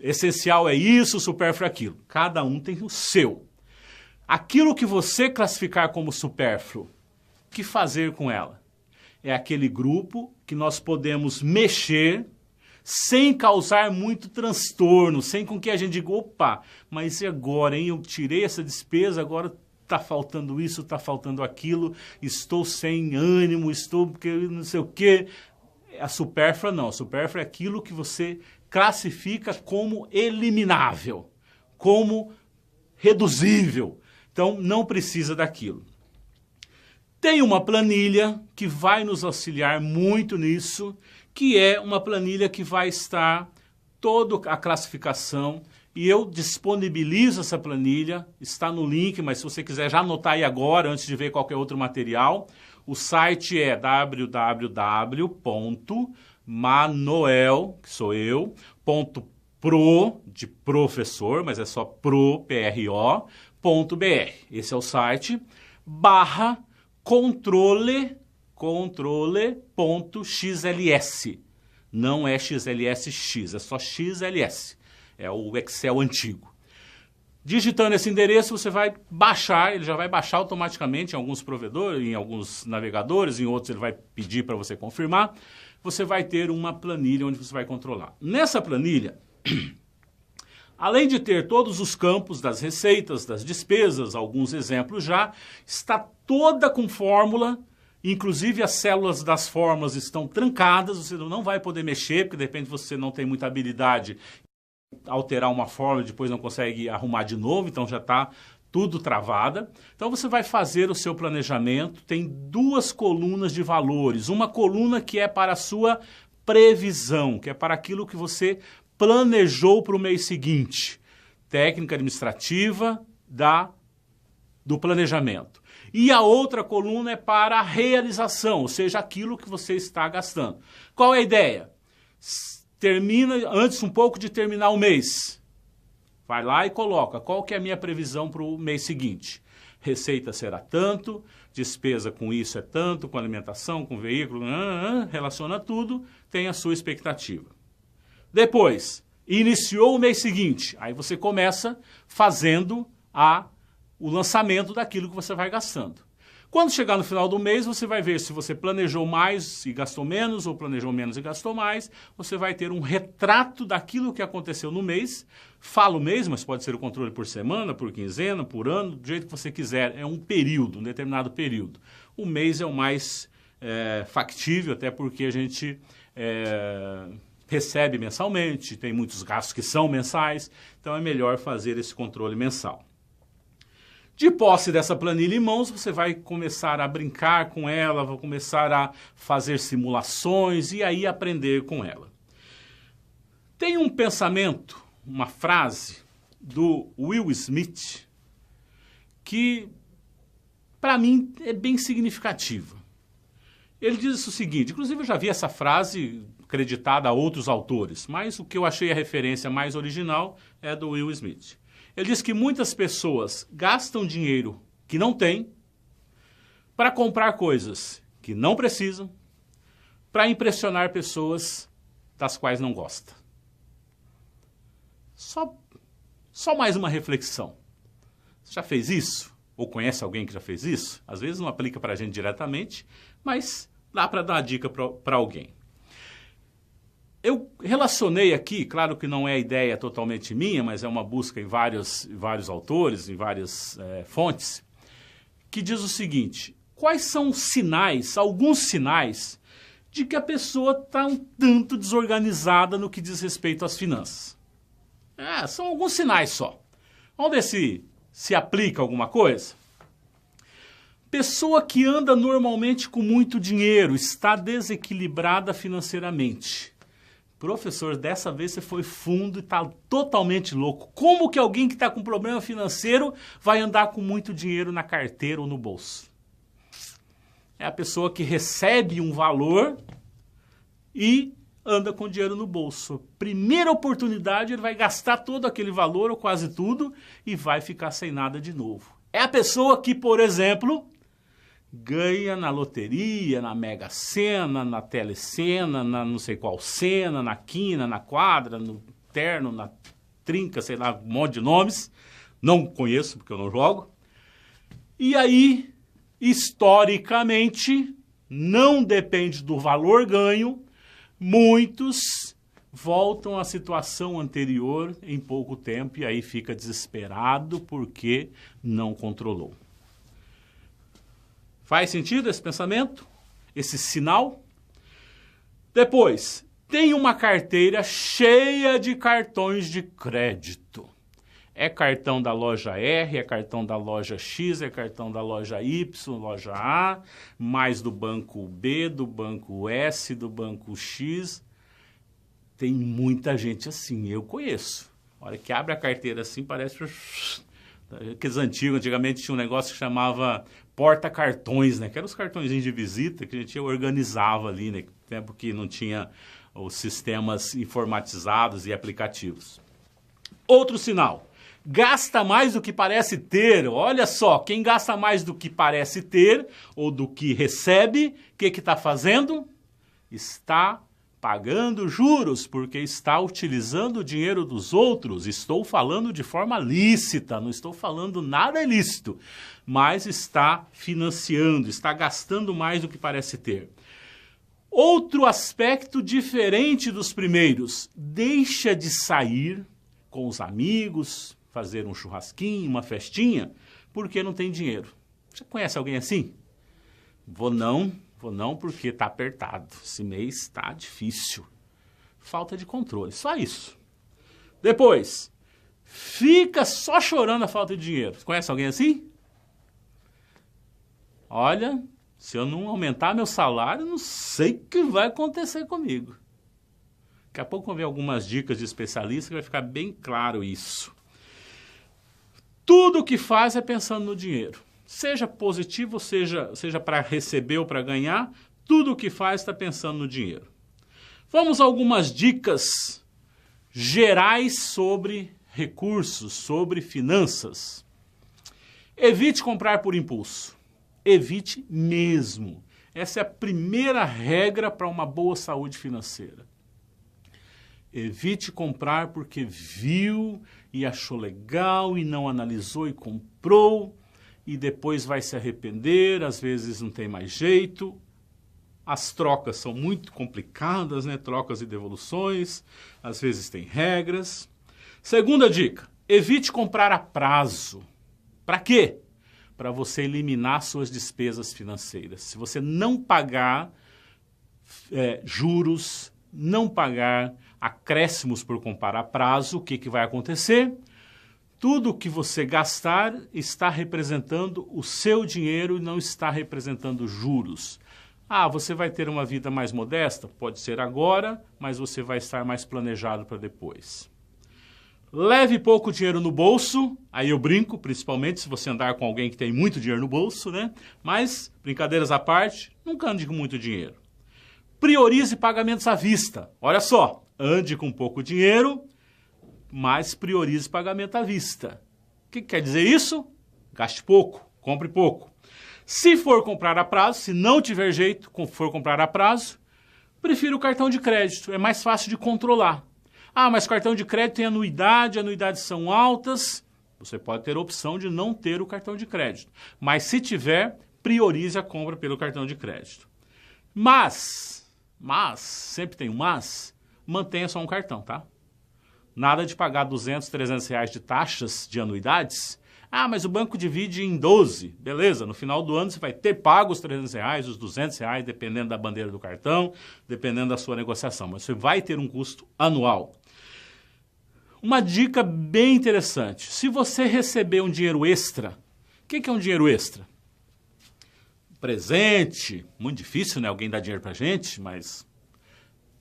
essencial é isso, supérfluo é aquilo. Cada um tem o seu. Aquilo que você classificar como supérfluo, o que fazer com ela? é aquele grupo que nós podemos mexer sem causar muito transtorno, sem com que a gente diga, opa, mas e agora, hein? Eu tirei essa despesa, agora está faltando isso, está faltando aquilo, estou sem ânimo, estou não sei o quê. A supérflua não, a supérflua é aquilo que você classifica como eliminável, como reduzível. Então, não precisa daquilo. Tem uma planilha que vai nos auxiliar muito nisso, que é uma planilha que vai estar toda a classificação, e eu disponibilizo essa planilha, está no link, mas se você quiser já anotar aí agora, antes de ver qualquer outro material, o site é www.manoel, que sou eu, .pro, de professor, mas é só pro.br. Esse é o site, controle.xls. Não é XLSX, é só XLS. É o Excel antigo. Digitando esse endereço, você vai baixar, ele já vai baixar automaticamente em alguns provedores, em alguns navegadores, em outros ele vai pedir para você confirmar. Você vai ter uma planilha onde você vai controlar. Nessa planilha, além de ter todos os campos das receitas, das despesas, alguns exemplos já, está toda com fórmula. Inclusive as células das fórmulas estão trancadas, você não vai poder mexer, porque de repente você não tem muita habilidade em alterar uma fórmula e depois não consegue arrumar de novo, então já está tudo travada. Então você vai fazer o seu planejamento, tem duas colunas de valores, uma coluna que é para a sua previsão, que é para aquilo que você planejou para o mês seguinte, técnica administrativa do planejamento. E a outra coluna é para a realização, ou seja, aquilo que você está gastando. Qual é a ideia? Termina, antes um pouco de terminar o mês, vai lá e coloca qual que é a minha previsão para o mês seguinte. Receita será tanto, despesa com isso é tanto, com alimentação, com veículo, relaciona tudo, tem a sua expectativa. Depois, iniciou o mês seguinte, aí você começa fazendo o lançamento daquilo que você vai gastando. Quando chegar no final do mês, você vai ver se você planejou mais e gastou menos, ou planejou menos e gastou mais. Você vai ter um retrato daquilo que aconteceu no mês. Fala o mês, mas pode ser o controle por semana, por quinzena, por ano, do jeito que você quiser. É um período, um determinado período. O mês é o mais factível, até porque a gente recebe mensalmente, tem muitos gastos que são mensais, então é melhor fazer esse controle mensal. De posse dessa planilha em mãos, você vai começar a brincar com ela, vai começar a fazer simulações e aí aprender com ela. Tem um pensamento, uma frase do Will Smith que, para mim, é bem significativa. Ele diz o seguinte, inclusive eu já vi essa frase creditada a outros autores, mas o que eu achei a referência mais original é do Will Smith. Ele diz que muitas pessoas gastam dinheiro que não têm para comprar coisas que não precisam, para impressionar pessoas das quais não gosta. Só mais uma reflexão. Você já fez isso? Ou conhece alguém que já fez isso? Às vezes não aplica para a gente diretamente, mas dá para dar uma dica para alguém. Eu relacionei aqui, claro que não é a ideia totalmente minha, mas é uma busca em vários autores, em várias fontes, que diz o seguinte, quais são os sinais, alguns sinais, de que a pessoa está um tanto desorganizada no que diz respeito às finanças? São alguns sinais só. Vamos ver se aplica alguma coisa? Pessoa que anda normalmente com muito dinheiro, está desequilibrada financeiramente. Professor, dessa vez você foi fundo e está totalmente louco. Como que alguém que está com problema financeiro vai andar com muito dinheiro na carteira ou no bolso? É a pessoa que recebe um valor e anda com dinheiro no bolso. Primeira oportunidade, ele vai gastar todo aquele valor ou quase tudo e vai ficar sem nada de novo. É a pessoa que, por exemplo, ganha na loteria, na Mega Sena, na Telecena, na não sei qual cena, na quina, na quadra, no terno, na trinca, sei lá, um monte de nomes. Não conheço porque eu não jogo. E aí, historicamente, não depende do valor ganho, muitos voltam à situação anterior em pouco tempo e aí fica desesperado porque não controlou. Faz sentido esse pensamento? Esse sinal? Depois, tem uma carteira cheia de cartões de crédito. É cartão da loja R, é cartão da loja X, é cartão da loja Y, loja A, mais do banco B, do banco S, do banco X. Tem muita gente assim, eu conheço. A hora que abre a carteira assim, parece... Aqueles antigos, antigamente tinha um negócio que chamava porta-cartões, né? Que eram os cartõezinhos de visita que a gente organizava ali, né? Tempo que não tinha os sistemas informatizados e aplicativos. Outro sinal. Gasta mais do que parece ter. Olha só, quem gasta mais do que parece ter ou do que recebe, o que está fazendo? Está pagando juros, porque está utilizando o dinheiro dos outros. Estou falando de forma lícita, não estou falando nada ilícito, mas está financiando, está gastando mais do que parece ter. Outro aspecto diferente dos primeiros, deixa de sair com os amigos, fazer um churrasquinho, uma festinha, porque não tem dinheiro. Você conhece alguém assim? Vou não porque está apertado. Esse mês está difícil. Falta de controle, só isso. Depois, fica só chorando a falta de dinheiro. Você conhece alguém assim? Olha, se eu não aumentar meu salário, não sei o que vai acontecer comigo. Daqui a pouco vamos ver algumas dicas de especialista que vai ficar bem claro isso. Tudo o que faz é pensando no dinheiro. Seja positivo, seja para receber ou para ganhar, tudo o que faz está pensando no dinheiro. Vamos a algumas dicas gerais sobre recursos, sobre finanças. Evite comprar por impulso. Evite mesmo. Essa é a primeira regra para uma boa saúde financeira. Evite comprar porque viu e achou legal e não analisou e comprou e depois vai se arrepender, às vezes não tem mais jeito. As trocas são muito complicadas, né? Trocas e devoluções, às vezes tem regras. Segunda dica, evite comprar a prazo. Para quê? Para você eliminar suas despesas financeiras. Se você não pagar juros, não pagar acréscimos por comprar a prazo, o que vai acontecer? Tudo que você gastar está representando o seu dinheiro e não está representando juros. Ah, você vai ter uma vida mais modesta? Pode ser agora, mas você vai estar mais planejado para depois. Leve pouco dinheiro no bolso, aí eu brinco, principalmente se você andar com alguém que tem muito dinheiro no bolso, né? Mas, brincadeiras à parte, nunca ande com muito dinheiro. Priorize pagamentos à vista. Olha só, ande com pouco dinheiro, mas priorize pagamento à vista. O que quer dizer isso? Gaste pouco, compre pouco. Se for comprar a prazo, se não tiver jeito, for comprar a prazo, prefira o cartão de crédito, é mais fácil de controlar. Ah, mas cartão de crédito tem anuidade, anuidades são altas. Você pode ter a opção de não ter o cartão de crédito. Mas se tiver, priorize a compra pelo cartão de crédito. Mas, sempre tem um mas, mantenha só um cartão, tá? Nada de pagar 200, 300 reais de taxas de anuidades. Ah, mas o banco divide em 12. Beleza, no final do ano você vai ter pago os 300 reais, os 200 reais, dependendo da bandeira do cartão, dependendo da sua negociação. Mas você vai ter um custo anual. Uma dica bem interessante. Se você receber um dinheiro extra, o que é um dinheiro extra? Presente, muito difícil, né? Alguém dar dinheiro pra gente, mas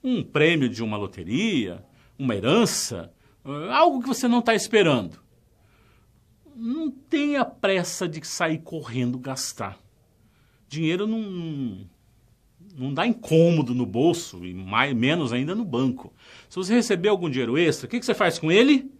um prêmio de uma loteria, uma herança, algo que você não está esperando. Não tenha pressa de sair correndo gastar. Dinheiro não dá incômodo no bolso e menos ainda no banco. Se você receber algum dinheiro extra, o que você faz com ele?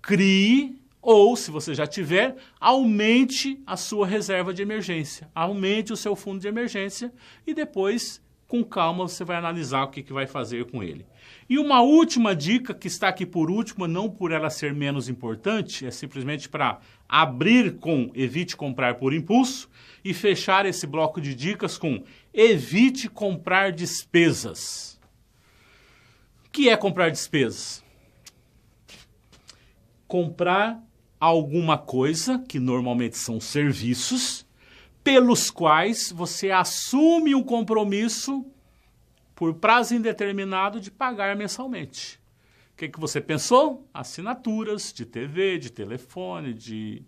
Crie ou, se você já tiver, aumente a sua reserva de emergência. Aumente o seu fundo de emergência e depois, com calma, você vai analisar o que vai fazer com ele. E uma última dica, que está aqui por último, não por ela ser menos importante, é simplesmente para abrir com evite comprar por impulso e fechar esse bloco de dicas com evite comprar despesas. O que é comprar despesas? Comprar alguma coisa, que normalmente são serviços, pelos quais você assume o compromisso por prazo indeterminado de pagar mensalmente. O que você pensou? Assinaturas de TV, de telefone, de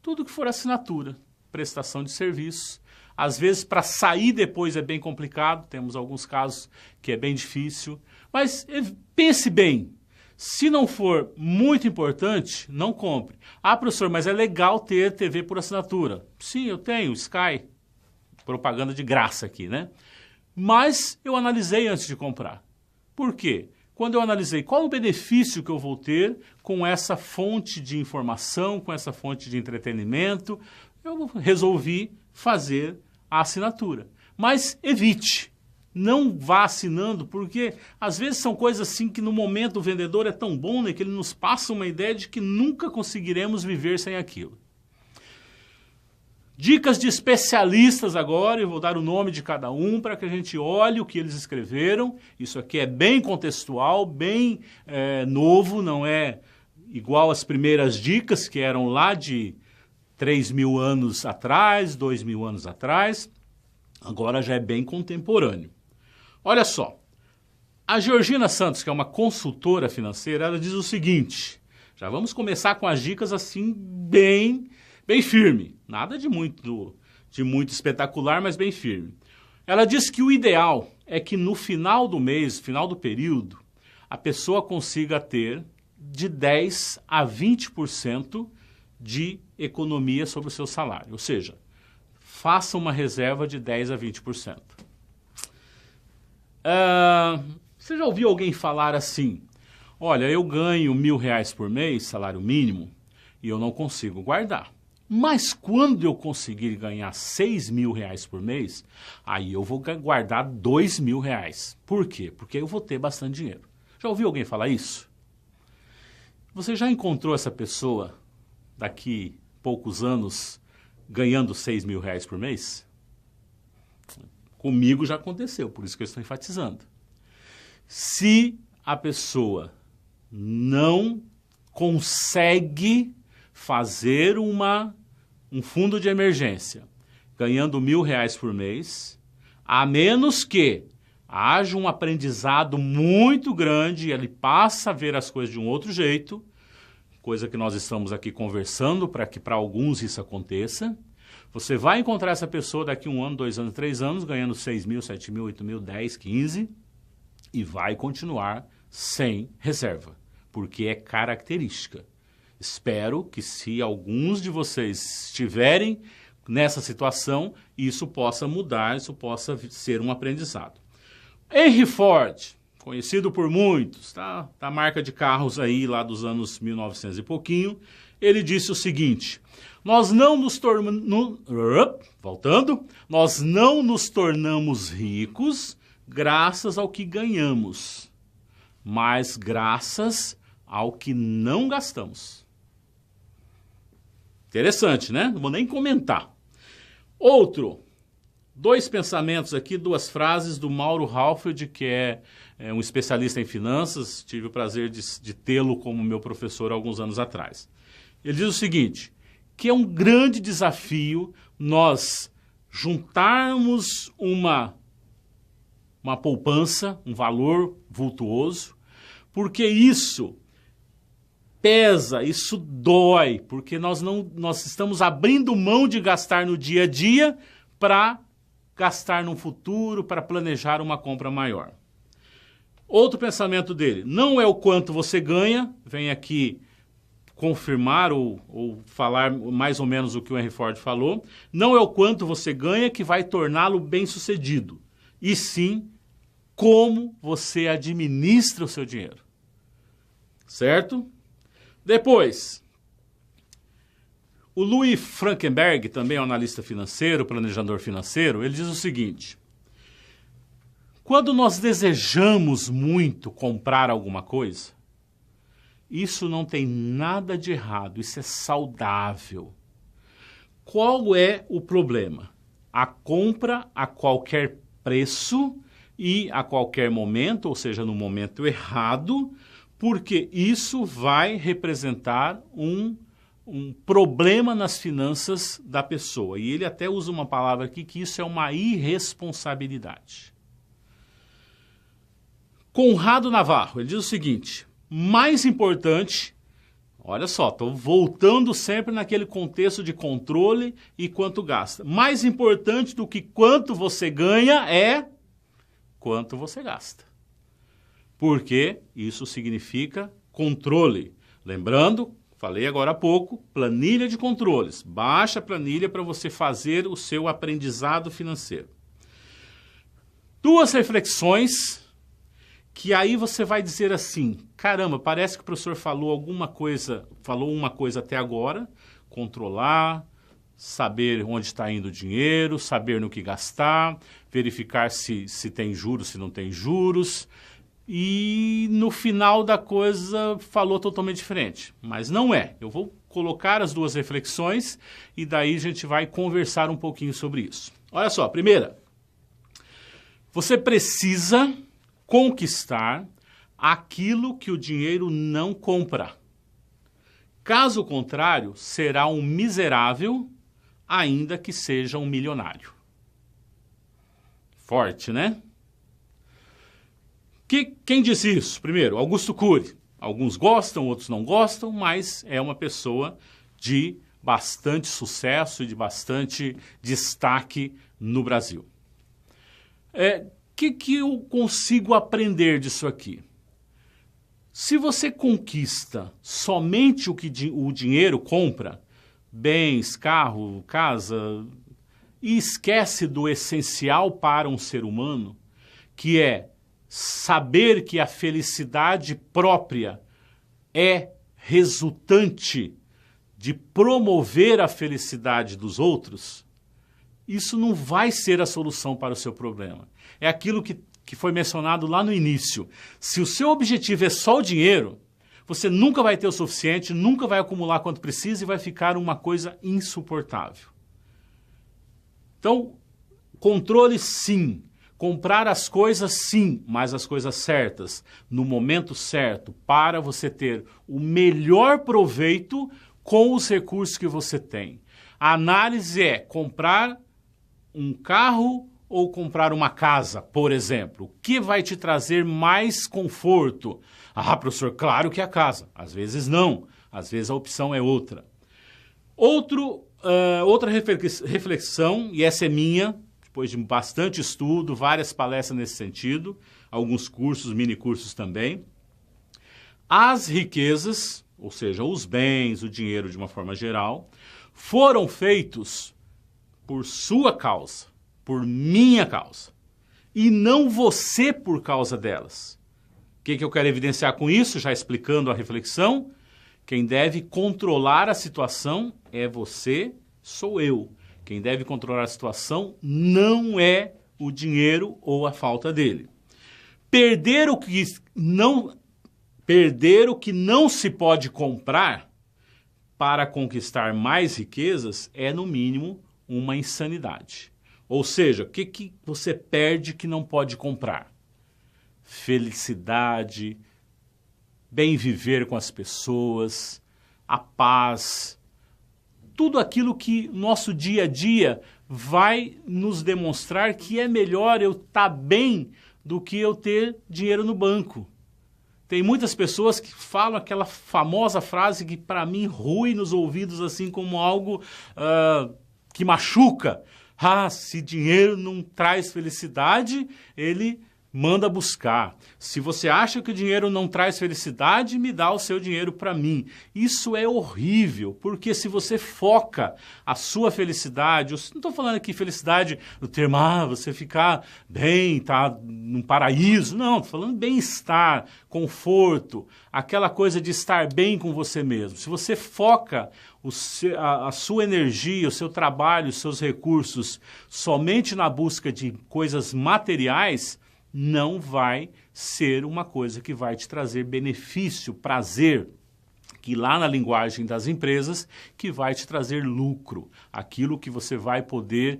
tudo que for assinatura, prestação de serviços. Às vezes, para sair depois é bem complicado, temos alguns casos que é bem difícil. Mas pense bem, se não for muito importante, não compre. Ah, professor, mas é legal ter TV por assinatura. Sim, eu tenho, Sky, propaganda de graça aqui, né? Mas eu analisei antes de comprar. Por quê? Quando eu analisei qual o benefício que eu vou ter com essa fonte de informação, com essa fonte de entretenimento, eu resolvi fazer a assinatura. Mas evite, não vá assinando, porque às vezes são coisas assim que no momento o vendedor é tão bom, né, que ele nos passa uma ideia de que nunca conseguiremos viver sem aquilo. Dicas de especialistas agora, eu vou dar o nome de cada um para que a gente olhe o que eles escreveram. Isso aqui é bem contextual, bem novo, não é igual às primeiras dicas que eram lá de 3.000 anos atrás, 2.000 anos atrás. Agora já é bem contemporâneo. Olha só, a Georgina Santos, que é uma consultora financeira, ela diz o seguinte, já vamos começar com as dicas assim bem firme, nada de muito espetacular, mas bem firme. Ela diz que o ideal é que no final do mês, final do período, a pessoa consiga ter de 10% a 20% de economia sobre o seu salário. Ou seja, faça uma reserva de 10% a 20%. Você já ouviu alguém falar assim, olha, eu ganho R$1.000 por mês, salário mínimo, e eu não consigo guardar. Mas quando eu conseguir ganhar R$6.000 por mês, aí eu vou guardar R$2.000. Por quê? Porque eu vou ter bastante dinheiro. Já ouviu alguém falar isso? Você já encontrou essa pessoa daqui poucos anos ganhando R$6.000 por mês? Comigo já aconteceu, por isso que eu estou enfatizando. Se a pessoa não consegue fazer um fundo de emergência ganhando R$1.000 por mês, a menos que haja um aprendizado muito grande e ele passa a ver as coisas de um outro jeito, coisa que nós estamos aqui conversando para que para alguns isso aconteça, você vai encontrar essa pessoa daqui 1 ano, 2 anos, 3 anos, ganhando 6.000, 7.000, 8.000, 10, 15 e vai continuar sem reserva, porque é característica. Espero que se alguns de vocês estiverem nessa situação, isso possa mudar, isso possa ser um aprendizado. Henry Ford, conhecido por muitos, tá? Da marca de carros aí lá dos anos 1900 e pouquinho, ele disse o seguinte, nós não nos tornamos ricos graças ao que ganhamos, mas graças ao que não gastamos. Interessante, né? Não vou nem comentar. Outro, 2 pensamentos aqui, 2 frases do Mauro Halfeld, que é um especialista em finanças, tive o prazer de tê-lo como meu professor há alguns anos atrás. Ele diz o seguinte, que é um grande desafio nós juntarmos uma poupança, um valor vultuoso, porque isso pesa, isso dói, porque nós estamos abrindo mão de gastar no dia a dia para gastar no futuro, para planejar uma compra maior. Outro pensamento dele, não é o quanto você ganha, vem aqui confirmar ou falar mais ou menos o que o Henry Ford falou, não é o quanto você ganha que vai torná-lo bem-sucedido, e sim como você administra o seu dinheiro. Certo? Depois, o Louis Frankenberg, também é um analista financeiro, planejador financeiro, ele diz o seguinte, quando nós desejamos muito comprar alguma coisa, Isso não tem nada de errado, isso é saudável. Qual é o problema? A compra a qualquer preço e a qualquer momento, ou seja, no momento errado, porque isso vai representar um problema nas finanças da pessoa. E ele até usa uma palavra aqui que isso é uma irresponsabilidade. Conrado Navarro, ele diz o seguinte: mais importante, olha só, estou voltando sempre naquele contexto de controle e quanto gasta. Mais importante do que quanto você ganha é quanto você gasta. Porque isso significa controle. Lembrando, falei agora há pouco, planilha de controles. Baixa a planilha para você fazer o seu aprendizado financeiro. 2 reflexões que aí você vai dizer assim: caramba, parece que o professor falou uma coisa até agora, controlar, saber onde está indo o dinheiro, saber no que gastar, verificar se tem juros, se não tem juros, e no final da coisa falou totalmente diferente. Mas não é. Eu vou colocar as 2 reflexões e daí a gente vai conversar um pouquinho sobre isso. Olha só, primeira, você precisa conquistar aquilo que o dinheiro não compra. Caso contrário, será um miserável, ainda que seja um milionário. Forte, né? Quem disse isso? Primeiro, Augusto Cury. Alguns gostam, outros não gostam, mas é uma pessoa de bastante sucesso e de bastante destaque no Brasil. Que eu consigo aprender disso aqui? Se você conquista somente o que o dinheiro compra, bens, carro, casa, e esquece do essencial para um ser humano, que é saber que a felicidade própria é resultante de promover a felicidade dos outros, isso não vai ser a solução para o seu problema. É aquilo que foi mencionado lá no início. Se o seu objetivo é só o dinheiro, você nunca vai ter o suficiente, nunca vai acumular quanto precisa e vai ficar uma coisa insuportável. Então, controle sim, comprar as coisas sim, mas as coisas certas, no momento certo, para você ter o melhor proveito com os recursos que você tem. A análise é comprar um carro ou comprar uma casa, por exemplo. O que vai te trazer mais conforto? Ah, professor, claro que a casa. Às vezes não, às vezes a opção é outra. Outra reflexão, e essa é minha, depois de bastante estudo, várias palestras nesse sentido, alguns cursos, mini cursos também. As riquezas, ou seja, os bens, o dinheiro de uma forma geral, foram feitos por sua causa, por minha causa, e não você por causa delas. O que eu quero evidenciar com isso, já explicando a reflexão? Quem deve controlar a situação é você, sou eu. Quem deve controlar a situação não é o dinheiro ou a falta dele. Perder o que não se pode comprar para conquistar mais riquezas é, no mínimo, uma insanidade. Ou seja, o que você perde que não pode comprar? Felicidade, bem viver com as pessoas, a paz, tudo aquilo que nosso dia a dia vai nos demonstrar que é melhor eu estar bem do que eu ter dinheiro no banco. Tem muitas pessoas que falam aquela famosa frase que para mim rui nos ouvidos assim como algo que machuca. Ah, se dinheiro não traz felicidade, ele manda buscar. Se você acha que o dinheiro não traz felicidade, me dá o seu dinheiro para mim. Isso é horrível, porque se você foca a sua felicidade, eu não estou falando aqui felicidade no termo, você ficar bem, tá num paraíso. Não, estou falando bem-estar, conforto, aquela coisa de estar bem com você mesmo. Se você foca a sua energia, o seu trabalho, os seus recursos somente na busca de coisas materiais, não vai ser uma coisa que vai te trazer benefício, prazer, que lá na linguagem das empresas, que vai te trazer lucro, aquilo que você vai poder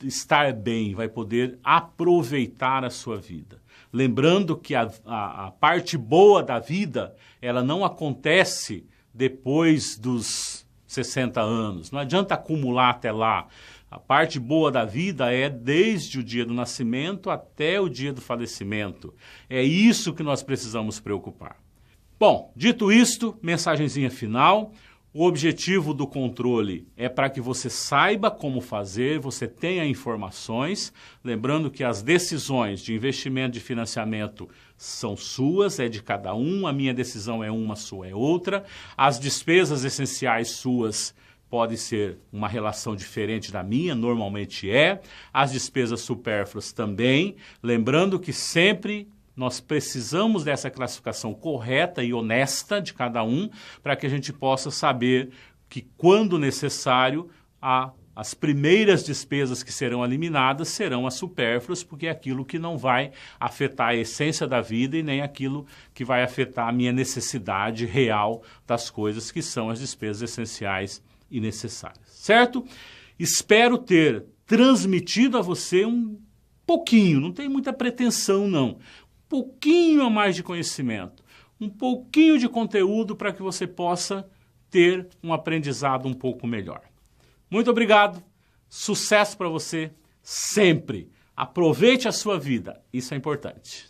estar bem, vai poder aproveitar a sua vida. Lembrando que a parte boa da vida, ela não acontece depois dos 60 anos. Não adianta acumular até lá. A parte boa da vida é desde o dia do nascimento até o dia do falecimento. É isso que nós precisamos preocupar. Bom, dito isto, mensagenzinha final. O objetivo do controle é para que você saiba como fazer, você tenha informações. Lembrando que as decisões de investimento, de financiamento são suas, é de cada um. A minha decisão é uma, a sua é outra. As despesas essenciais suas pode ser uma relação diferente da minha, normalmente é. As despesas supérfluas também. Lembrando que sempre nós precisamos dessa classificação correta e honesta de cada um para que a gente possa saber que, quando necessário, as primeiras despesas que serão eliminadas serão as supérfluas, porque é aquilo que não vai afetar a essência da vida e nem aquilo que vai afetar a minha necessidade real das coisas, que são as despesas essenciais e necessárias, certo? Espero ter transmitido a você um pouquinho, não tem muita pretensão não, um pouquinho a mais de conhecimento, um pouquinho de conteúdo para que você possa ter um aprendizado um pouco melhor. Muito obrigado, sucesso para você sempre. Aproveite a sua vida, isso é importante.